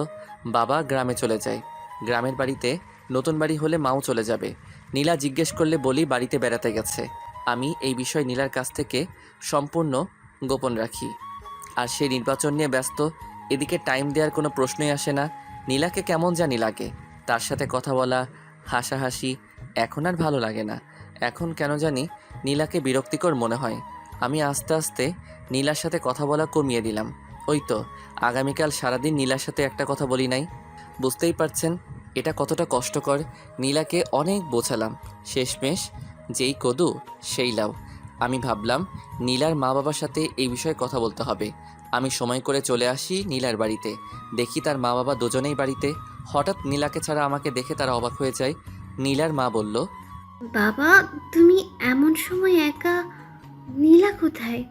বাবা গ্রামে চলে যায়। গ্রামের বাড়িতে নতুন বাড়ি হলে মাও চলে যাবে। নীলা জিজ্ঞেস করলে বলি বাড়িতে বেড়াতে গেছে। আমি এই বিষয় নীলার কাছ থেকে সম্পূর্ণ গোপন রাখি। আর সে নির্বাচন নিয়ে ব্যস্ত, এদিকে টাইম দেওয়ার কোনো প্রশ্নই আসে না। নীলাকে কেমন জানি লাগে, তার সাথে কথা বলা, হাসাহাসি এখন আর ভালো লাগে না। এখন কেন জানি নীলাকে বিরক্তিকর মনে হয়। আমি আস্তে আস্তে নীলার সাথে কথা বলা কমিয়ে দিলাম। ওই তো আগামীকাল সারাদিন নীলার সাথে একটা কথা বলি নাই। বুঝতেই পারছেন এটা কতটা কষ্টকর। নীলাকে অনেক বোঝালাম, শেষমেশ যেই কদু সেই লাউ। আমি ভাবলাম নীলার মা বাবার সাথে এই বিষয়ে কথা বলতে হবে। আমি সময় করে চলে আসি নীলার বাড়িতে। দেখি তার মা বাবা দুজনেই বাড়িতে। হঠাৎ নীলাকে ছাড়া আমাকে দেখে তারা অবাক হয়ে যায়। নীলার মা বলল, বাবা, তুমি এমন সময় একা? নীলা কোথায়?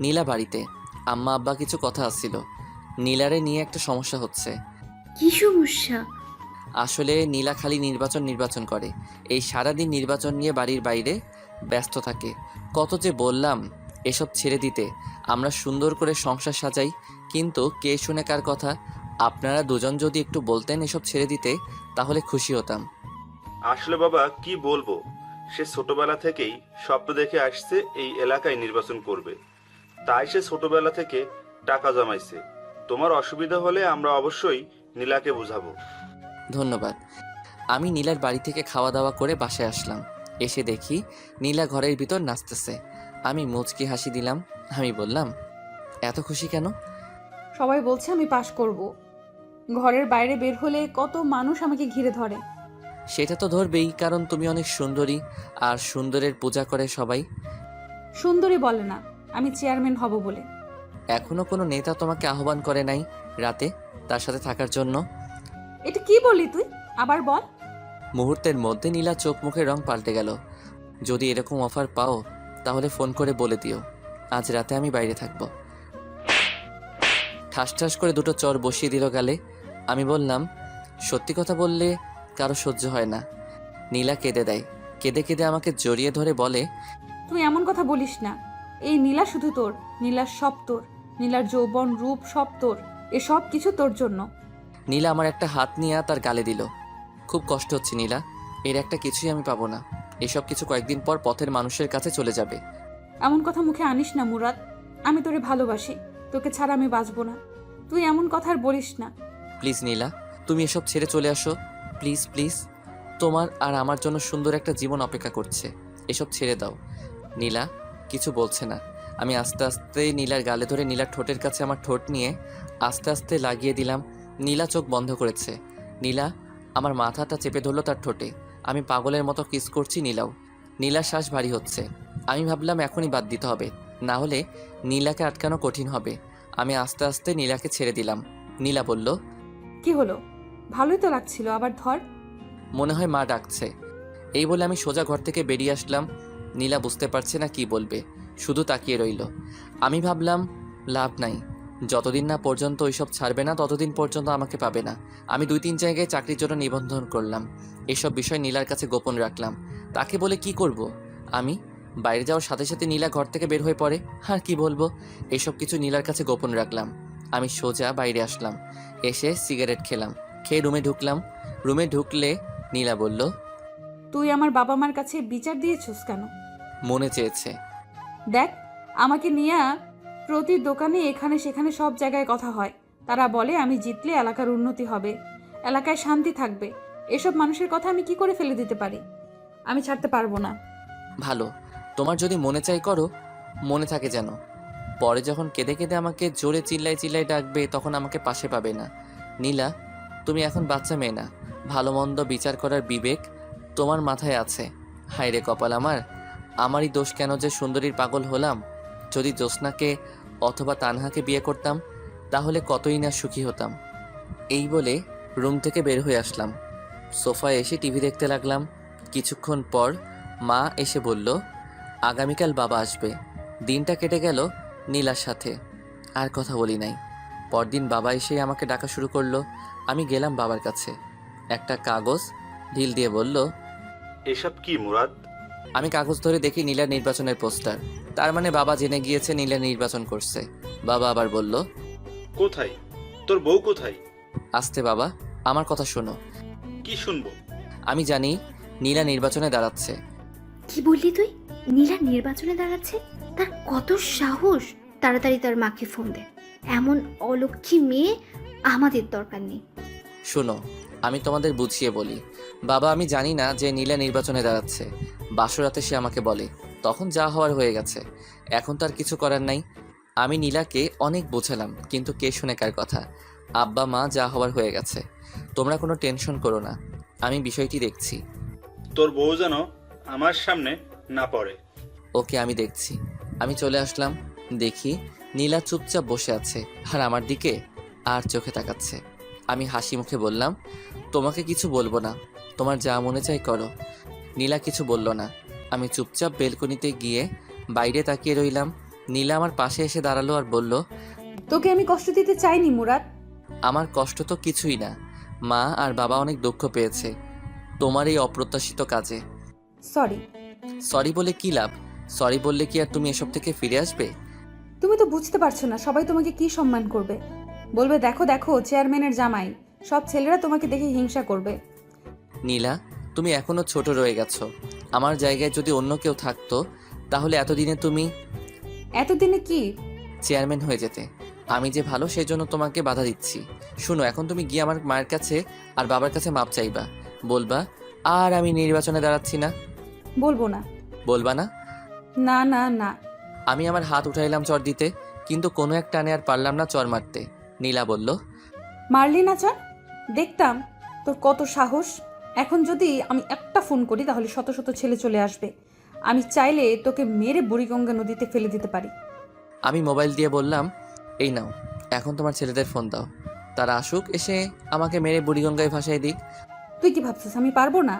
নীলা বাড়িতে। আম্মা আব্বা কিছু কথা আসছিল, নীলারে নিয়ে একটা সমস্যা হচ্ছে। কি সমস্যা? আসলে নীলা খালি নির্বাচন করে। এই সারাদিন নির্বাচন নিয়ে বাড়ির বাইরে ব্যস্ত থাকে। কত যে বললাম এসব ছেড়ে দিতে, আমরা সুন্দর করে সংসার সাজাই, কিন্তু কে শুনে কার কথা। আপনারা দুজন যদি একটু বলতেন এসব ছেড়ে দিতে, তাহলে খুশি হতাম। আসলে বাবা কি বলবো, সে ছোটবেলা থেকেই স্বপ্ন দেখে আসছে এই এলাকায় নির্বাচন করবে, তাই সে ছোটবেলা থেকে টাকা জমাইছে। তোমার অসুবিধা হলে আমরা অবশ্যই নীলাকে বুঝাবো। ধন্যবাদ। আমি নীলার বাড়ি থেকে খাওয়া দাওয়া করে বাসায় আসলাম। এসে দেখি নীলা ঘরের ভিতর নাচতেছে। আমি মুচকি হাসি দিলাম। আমি বললাম, এত খুশি কেন? সবাই বলছে আমি পাশ করব। ঘরের বাইরে বের হলে কত মানুষ আমাকে ঘিরে ধরে। সেটা তো ধরবেই, কারণ তুমি অনেক সুন্দরী, আর সুন্দরের পূজা করে সবাই। সুন্দরী বলে না, আমি চেয়ারম্যান হব বলে। এখনো কোনো নেতা তোমাকে আহ্বান করে নাই রাতে তার সাথে থাকার জন্য? এটা কি বললি তুই? আবার বল। মুহূর্তের মধ্যে নীলা চোখ মুখের রং পাল্টে গেল। যদি এরকম অফার পাও তাহলে ফোন করে বলে দিও আজ রাতে আমি বাইরে থাকবো। ঠাস ঠাস করে দুটো চর বসিয়ে দিল গালে। আমি বললাম, সত্যি কথা বললে কারো সহ্য হয় না। নীলা কেঁদে দেয়। কেঁদে কেঁদে আমাকে জড়িয়ে ধরে বলে, তুই এমন কথা বলিস না। এই নীলা শুধু তোর, নীলার সব তোর, নীলার যৌবন রূপ সব তোর, এসব কিছু তোর জন্য। নীলা আমার একটা হাত নিয়ে তার গালে দিল। খুব কষ্ট হচ্ছে নীলা, এর একটা কিছুই আমি পাবো না। এসব কিছু কয়েকদিন পর পথের মানুষের কাছে চলে যাবে। এমন কথা মুখে আনিস না মুরাদ, আমি তোরে ভালোবাসি, তোকে ছাড়া আমি বাঁচবো না। তুই এমন কথা আর বলিস না। প্লিজ নীলা, তুমি এসব ছেড়ে চলে আসো, প্লিজ প্লিজ। তোমার আর আমার জন্য সুন্দর একটা জীবন অপেক্ষা করছে, এসব ছেড়ে দাও। নীলা কিছু বলছে না। আমি আস্তে আস্তে নীলার গালে ধরে নীলার ঠোঁটের কাছে আমার ঠোঁট নিয়ে আস্তে আস্তে লাগিয়ে দিলাম। নীলা চোখ বন্ধ করেছে। নীলা আমার মাথাটা চেপে ধরলো তার ঠোঁটে। আমি পাগলের মতো কিস করছি নীলাও। নীলার শ্বাস ভারী হচ্ছে। আমি ভাবলাম এখনই বাদ দিতে হবে, না হলে নীলাকে আটকানো কঠিন হবে। আমি আস্তে আস্তে নীলাকে ছেড়ে দিলাম। নীলা বলল, কি হলো? ভালোই তো লাগছিল, আবার ধর। মনে হয় মা ডাকছে। এই বলে আমি সোজা ঘর থেকে বেরিয়ে আসলাম। নীলা বুঝতে পারছে না কি বলবে, শুধু তাকিয়ে রইল। আমি ভাবলাম লাভ নাই, যতদিন না পর্যন্ত ওইসব ছাড়বে না ততদিন পর্যন্ত আমাকে পাবে না। আমি 2-3 জায়গায় চাকরির জন্য নিবন্ধন করলাম। এসব বিষয় নীলার কাছে গোপন রাখলাম। তাকে বলে কি করব? আমি বাইরে যাওয়ার সাথে সাথে নীলা ঘর থেকে বের হয়ে পড়ে। আর কি বলবো, এসব কিছু নীলার কাছে গোপন রাখলাম। আমি সোজা বাইরে আসলাম, এসে সিগারেট খেলাম, খেয়ে রুমে ঢুকলাম। রুমে ঢুকলে নীলা বলল, তুই আমার বাবা মার কাছে বিচার দিয়েছিস কেন? মনে চেয়েছে। দেখ, আমাকে নিয়ে প্রতি দোকানে এখানে সেখানে সব জায়গায় কথা হয়। তারা বলে আমি জিতলে এলাকার উন্নতি হবে, এলাকায় শান্তি থাকবে। এসব মানুষের কথা আমি কি করে ফেলে দিতে পারি? আমি ছাড়তে পারবো না। ভালো, তোমার যদি মনে চাই করো, মনে থাকে যেন। পরে যখন কেঁদে কেঁদে আমাকে জোরে চিল্লাই চিল্লাই ডাকবে তখন আমাকে পাশে পাবে না। নীলা, তুমি এখন বাচ্চা মেয়ে না, ভালো মন্দ বিচার করার বিবেক তোমার মাথায় আছে। হায় রে কপাল আমার, আমারই দোষ কেন যে সুন্দরীর পাগল হলাম। যদি জ্যোৎস্নাকে অথবা তানহাকে বিয়ে করতাম তাহলে কতই না সুখী হতাম। এই বলে রুম থেকে বের হয়ে আসলাম। সোফায় এসে টিভি দেখতে লাগলাম। কিছুক্ষণ পর মা এসে বলল, আগামীকাল বাবা আসবে। দিনটা কেটে গেল নীলার সাথে, আর কথা বলি নাই। পরদিন বাবা এসে আমাকে ডাকা শুরু করলো। আমি গেলাম বাবার কাছে। একটা কাগজ ঢিল দিয়ে বলল, এসব কি মুরাদ? আমি কাগজ ধরে দেখি নীলার নির্বাচনের পোস্টার। তার মানে বাবা জেনে গিয়েছে নীলা নির্বাচন করছে। বাবা আবার বলল, কোথায়? তোর বউ কোথায়? আস্তে বাবা, আমার কথা শোনো। কি শুনবো? আমি জানি নীলা নির্বাচনে দাঁড়াচ্ছে। কি বললি তুই? নীলা নির্বাচনে দাঁড়াচ্ছে? তার কত সাহস! তাড়াতাড়ি তার মাকে ফোন দে। এমন অলক্ষী মেয়ে আমাদের দরকার নেই। শোনো, আমি তোমাদের বুঝিয়ে বলি। বাবা, আমি জানি না যে নীলা নির্বাচনে দাঁড়াচ্ছে। বাসরাতে সে আমাকে বলে, তখন যা হওয়ার হয়ে গেছে, এখন তার কিছু করার নাই। আমি নীলাকে অনেক বোঝালাম, কিন্তু কে শুনে কার কথা। আব্বা মা যা হওয়ার হয়ে গেছে, তোমরা কোনো টেনশন করো না, আমি বিষয়টি দেখছি। তোর বউ যেন আমার সামনে না পড়ে। ওকে, আমি দেখছি। আমি চলে আসলাম। দেখি নীলা চুপচাপ বসে আছে আর আমার দিকে আর চোখে তাকাচ্ছে। আমি হাসি মুখে বললাম, তোমাকে কিছু বলবো না, তোমার যা মনে চাই করো। নীলা কিছু বলল না। আমি চুপচাপ বেলকনিতে গিয়ে বাইরে তাকিয়ে রইলাম। নীলা আমার পাশে এসে দাঁড়ালো আর বলল, তোকে আমি কষ্ট দিতে চাইনি মুরাদ। আমার কষ্ট তো কিছুই না। মা আর বাবা অনেক দুঃখ পেয়েছে তোমার এই অপ্রত্যাশিত কাজে। সরি। সরি বলে কি লাভ? সরি বললে কি আর তুমি এসব থেকে ফিরে আসবে? তুমি তো বুঝতে পারছো না সবাই তোমাকে কি সম্মান করবে। বলবে দেখো দেখো চেয়ারম্যানের জামাই। সব ছেলেরা তোমাকে দেখে হিংসা করবে। নীলা, তুমি এখনো ছোট রয়ে গেছো। আমার জায়গায় যদি অন্য কেউ থাকতো তাহলে এতদিনে তুমি এতদিনে কি? চেয়ারম্যান হয়ে যেতে। আমি যে ভালো সেই জন্য তোমাকে বাধা দিচ্ছি। শুনো, এখন তুমি গিয়ে আমার মায়ের কাছে আর বাবার কাছে মাপ চাইবা। বলবা আর আমি নির্বাচনে দাঁড়াচ্ছি না। বলবো না। বলবা না? না না না। আমি আমার হাত উঠাইলাম চর দিতে, কিন্তু কোনো এক টানে আর পারলাম না চর মারতে। নীলা বলল, মারলি না চল, দেখতাম তোর কত সাহস। এখন যদি আমি একটা ফোন করি তাহলে শত শত ছেলে চলে আসবে। আমি চাইলে তোকে মেরে বুড়িগঙ্গা নদীতে ফেলে দিতে পারি। আমি মোবাইল দিয়ে বললাম, এই নাও, এখন তোমার ছেলেদের ফোন দাও, তারা আসুক, এসে আমাকে মেরে বুড়িগঙ্গায় ভাসাই দিক। তুই কি ভাবছিস আমি পারবো না?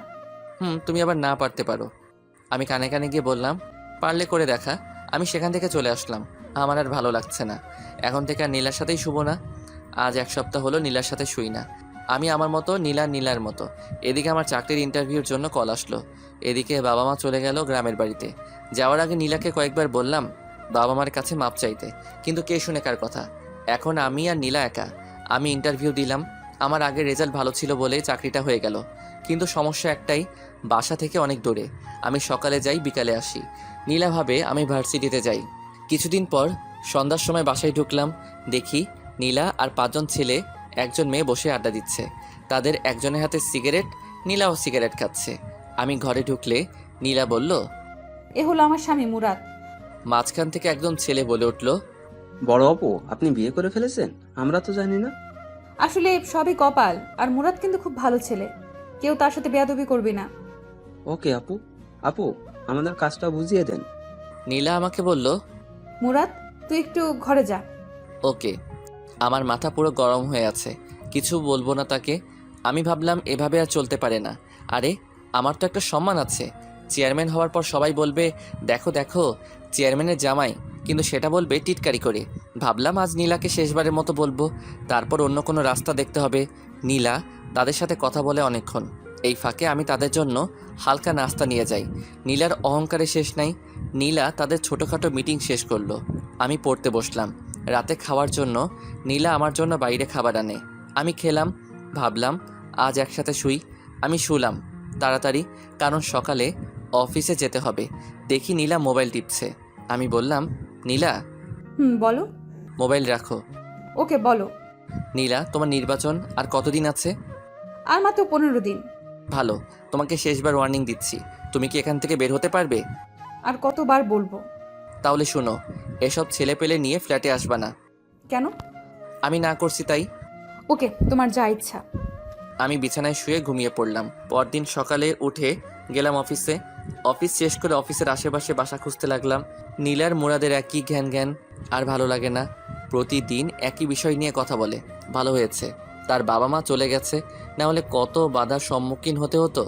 তুমি আবার না পারতে পারো। আমি কানে কানে গিয়ে বললাম, পারলে করে দেখা। আমি সেখান থেকে চলে আসলাম। আমার আর ভালো লাগছে না। এখন থেকে আর নীলার সাথেই শুবো না। আজ 1 সপ্তাহ হলো নীলার সাথে শুই না। আমি আমার মতো, নীলা নীলার মতো। এদিকে আমার চাকরির ইন্টারভিউর জন্য কল আসলো। এদিকে বাবা মা চলে গেল গ্রামের বাড়িতে। যাওয়ার আগে নীলাকে কয়েকবার বললাম বাবা মার কাছে মাপ চাইতে, কিন্তু কে শুনে কার কথা। এখন আমি আর নীলা একা। আমি ইন্টারভিউ দিলাম। আমার আগের রেজাল্ট ভালো ছিল বলে চাকরিটা হয়ে গেল, কিন্তু সমস্যা একটাই, বাসা থেকে অনেক দূরে। আমি সকালে যাই, বিকালে আসি। নীলা ভাবে আমি ভার্সিটিতে যাই। কিছুদিন পর সন্ধ্যার সময় বাসায় ঢুকলাম। দেখি নীলা আর 5 জন ছেলে, 1 জন মেয়ে বসে আড্ডা দিচ্ছে। তাদের একজনের হাতে সিগারেট, নীলাও সিগারেট খাচ্ছে। আমি ঘরে ঢুকলে নীলা বলল, এ হলো আমার স্বামী মুরাদ। মাঝখান থেকে একজন ছেলে বলে উঠল, বড় আপু, আপনি বিয়ে করে ফেলেছেন? আমরা তো জানি না। আসলে সবই কপাল। আর মুরাদ কিন্তু খুব ভালো ছেলে, কেউ তার সাথে বেয়াদবি করবি না। ওকে আপু। আপু, আমাদের কাজটা বুঝিয়ে দেন। নীলা আমাকে বলল, মুরাদ, তুই একটু ঘরে যা। ওকে। আমার মাথা পুরো গরম হয়ে আছে, কিছু বলবো না তাকে। আমি ভাবলাম এভাবে আর চলতে পারে না। আরে আমার তো একটা সম্মান আছে। চেয়ারম্যান হওয়ার পর সবাই বলবে, দেখো দেখো চেয়ারম্যানের জামাই, কিন্তু সেটা বলবে টিটকারি করে। ভাবলাম আজ নীলাকে শেষবারের মতো বলবো, তারপর অন্য কোনো রাস্তা দেখতে হবে। নীলা তাদের সাথে কথা বলে অনেকক্ষণ। এই ফাঁকে আমি তাদের জন্য হালকা নাস্তা নিয়ে যাই। নীলার অহংকারে শেষ নাই। নীলা তাদের ছোটোখাটো মিটিং শেষ করলো। আমি পড়তে বসলাম। রাতে খাওয়ার জন্য নীলা আমার জন্য বাইরে খাবার আনে। আমি খেলাম। ভাবলাম আজ একসাথে শুই। আমি শুলাম তাড়াতাড়ি, কারণ সকালে অফিসে যেতে হবে। দেখি নীলা মোবাইল টিপছে। আমি বললাম, নীলা বলো। মোবাইল রাখো। ওকে বলো। নীলা, তোমার নির্বাচন আর কতদিন আছে? আর মাত্র 15 দিন। ভালো, তোমাকে শেষবার ওয়ার্নিং দিচ্ছি। তুমি কি এখান থেকে বের হতে পারবে? আর কতবার বলবো? তাহলে শোনো, এসব ছেলে পেলে নিয়ে ফ্ল্যাটে আসবা না। কেন? আমি না করছি তাই। ওকে, তোমার যা ইচ্ছা। আমি বিছানায় শুয়ে ঘুমিয়ে পড়লাম। পরদিন সকালে উঠে গেলাম অফিসে। অফিস শেষ করে অফিসের আশেপাশে বাসা খুঁজতে লাগলাম। নীলার মুরাদের একই জ্ঞান জ্ঞান, আর ভালো লাগে না। প্রতিদিন একই বিষয় নিয়ে কথা বলে। ভালো হয়েছে তার বাবা মা চলে গেছে, না হলে কত বাধার সম্মুখীন হতে হতো।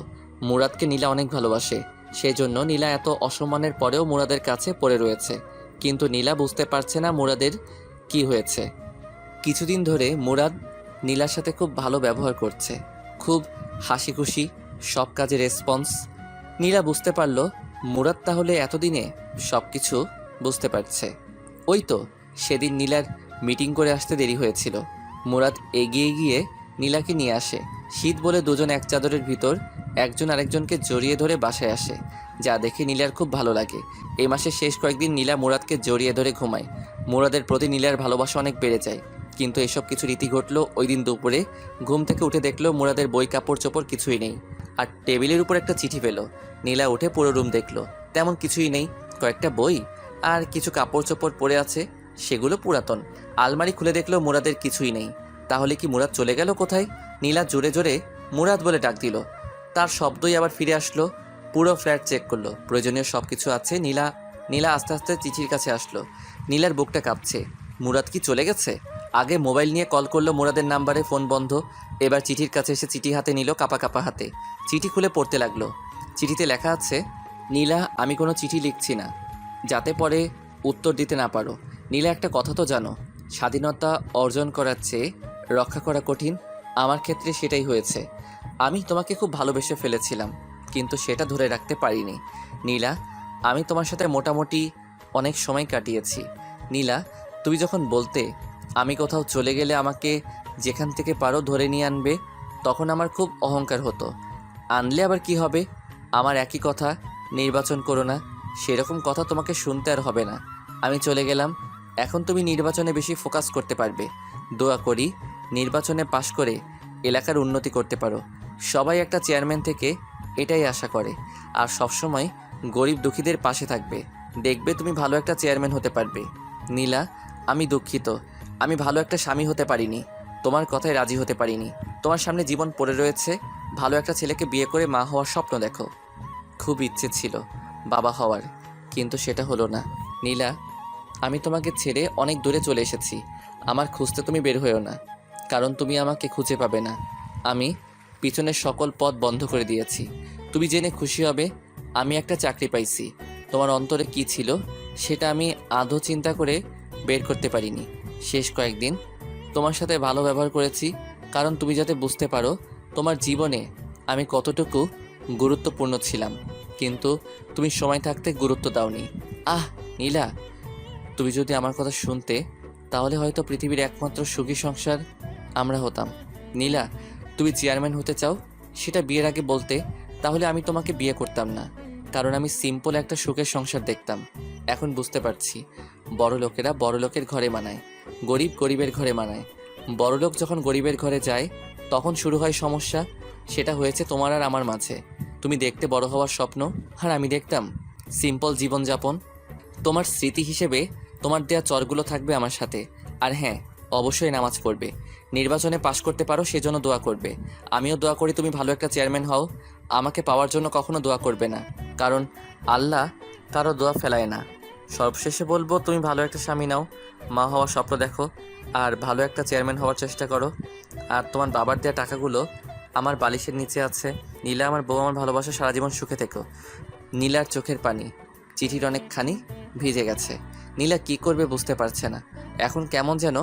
মুরাদকে নীলা অনেক ভালোবাসে, সেই জন্য নীলা এত অসম্মানের পরেও মুরাদের কাছে পড়ে রয়েছে। কিন্তু নীলা বুঝতে পারছে না মুরাদের কি হয়েছে। কিছুদিন ধরে মুরাদ নীলার সাথে খুব ভালো ব্যবহার করছে, খুব হাসি খুশি, সব কাজে রেসপন্স। নীলা বুঝতে পারল মুরাদ তাহলে এতদিনে সব কিছু বুঝতে পারছে। ওই তো সেদিন নীলার মিটিং করে আসতে দেরি হয়েছিল। মুরাদ এগিয়ে গিয়ে নীলাকে নিয়ে আসে। শীত বলে দুজন এক চাদরের ভিতর একজন আরেকজনকে জড়িয়ে ধরে বাসায় আসে, যা দেখে নীলার খুব ভালো লাগে। এই মাসের শেষ কয়েকদিন নীলা মুরাদকে জড়িয়ে ধরে ঘুমায়। মুরাদের প্রতি নীলার ভালোবাসা অনেক বেড়ে যায়। কিন্তু এসব কিছু রীতি ঘটলো ওই দিন দুপুরে। ঘুম থেকে উঠে দেখলো মুরাদের বই কাপড় চোপড় কিছুই নেই, আর টেবিলের উপর একটা চিঠি পেল। নীলা উঠে পুরো রুম দেখলো, তেমন কিছুই নেই। কয়েকটা বই আর কিছু কাপড় চোপড় পরে আছে, সেগুলো পুরাতন। আলমারি খুলে দেখলো মুরাদের কিছুই নেই। তাহলে কি মুরাদ চলে গেল কোথায়? নীলা জোরে জোরে মুরাদ বলে ডাক দিল। তার শব্দই আবার ফিরে আসলো। পুরো ফ্ল্যাট চেক করলো, প্রয়োজনীয় সব কিছু আছে। নীলা আস্তে আস্তে চিঠির কাছে আসলো। নীলার বুকটা কাঁপছে। মুরাদ কি চলে গেছে? আগে মোবাইল নিয়ে কল করলো মুরাদের নাম্বারে, ফোন বন্ধ। এবার চিঠির কাছে এসে চিঠি হাতে নিল, কাপা কাপা হাতে। চিঠি খুলে পড়তে লাগলো। চিঠিতে লেখা আছে, নীলা, আমি কোনো চিঠি লিখছি না যাতে পরে উত্তর দিতে না পারো। নীলা, একটা কথা তো জানো, স্বাধীনতা অর্জন করার চেয়ে রক্ষা করা কঠিন। আমার ক্ষেত্রে সেটাই হয়েছে। আমি তোমাকে খুব ভালোবেসে ফেলেছিলাম, কিন্তু সেটা ধরে রাখতে পারিনি। নীলা, আমি তোমার সাথে মোটামুটি অনেক সময় কাটিয়েছি। নীলা, তুমি যখন বলতে আমি কোথাও চলে গেলে আমাকে যেখান থেকে পারো ধরে নিয়ে আনবে, তখন আমার খুব অহংকার হতো। আনলে আবার কি হবে? আমার একই কথা, নির্বাচন করো না। সেরকম কথা তোমাকে শুনতে আর হবে না। আমি চলে গেলাম। এখন তুমি নির্বাচনে বেশি ফোকাস করতে পারবে। দোয়া করি নির্বাচনে পাশ করে এলাকার উন্নতি করতে পারো। সবাই একটা চেয়ারম্যান থেকে এটাই আশা করে, আর সবসময় গরিব দুঃখীদের পাশে থাকবে। দেখবে তুমি ভালো একটা চেয়ারম্যান হতে পারবে। নীলা, আমি দুঃখিত, আমি ভালো একটা স্বামী হতে পারিনি, তোমার কথায় রাজি হতে পারিনি। তোমার সামনে জীবন পড়ে রয়েছে, ভালো একটা ছেলেকে বিয়ে করে মা হওয়ার স্বপ্ন দেখো। খুব ইচ্ছে ছিল বাবা হওয়ার, কিন্তু সেটা হলো না। নীলা, আমি তোমাকে ছেড়ে অনেক দূরে চলে এসেছি। আমার খুঁজতে তুমি বের হয়েও না, কারণ তুমি আমাকে খুঁজে পাবে না। আমি পিছনের সকল পথ বন্ধ করে দিয়েছি। তুমি জেনে খুশি হবে, আমি একটা চাকরি পাইছি। তোমার অন্তরে কি ছিল সেটা আমি আদৌ চিন্তা করে বের করতে পারিনি। শেষ কয়েকদিন তোমার সাথে ভালো ব্যবহার করেছি, কারণ তুমি যাতে বুঝতে পারো তোমার জীবনে আমি কতটুকু গুরুত্বপূর্ণ ছিলাম। কিন্তু তুমি সময় থাকতে গুরুত্ব দাওনি। নীলা, তুমি যদি আমার কথা শুনতে, তাহলে হয়তো পৃথিবীর একমাত্র সুখী সংসার আমরা হতাম। নীলা, তুমি চেয়ারম্যান হতে চাও, সেটা বিয়ের আগে বলতে, তাহলে আমি তোমাকে বিয়ে করতাম না, কারণ আমি সিম্পল একটা সুখের সংসার দেখতাম। এখন বুঝতে পারছি, বড় লোকেরা বড় লোকের ঘরে মানায়, গরিব গরিবের ঘরে মানায়। বড় লোক যখন গরিবের ঘরে যায়, তখন শুরু হয় সমস্যা। সেটা হয়েছে তোমার আর আমার মাঝে। তুমি দেখতে বড় হওয়ার স্বপ্ন, আর আমি দেখতাম সিম্পল জীবনযাপন। তোমার স্মৃতি হিসেবে তোমার দেয়া চরগুলো থাকবে আমার সাথে। আর হ্যাঁ, অবশ্যই নামাজ পড়বে, নির্বাচনে পাশ করতে পারো সেজন্য দোয়া করবে। আমিও দোয়া করি তুমি ভালো একটা চেয়ারম্যান হও। আমাকে পাওয়ার জন্য কখনো দোয়া করবে না, কারণ আল্লাহ কারো দোয়া ফেলায় না। সবশেষে বলবো, তুমি ভালো একটা স্বামী নাও, মা হওয়ার স্বপ্ন দেখো, আর ভালো একটা চেয়ারম্যান হওয়ার চেষ্টা করো। আর তোমার বাবার দেওয়া টাকাগুলো আমার বালিশের নিচে আছে। নীলা, আমার বউ, আমার ভালোবাসা, সারা জীবন সুখে থেকো। নীলার চোখের পানি চিঠির অনেকখানি ভিজে গেছে। নীলা কি করবে বুঝতে পারছে না। এখন কেমন যেন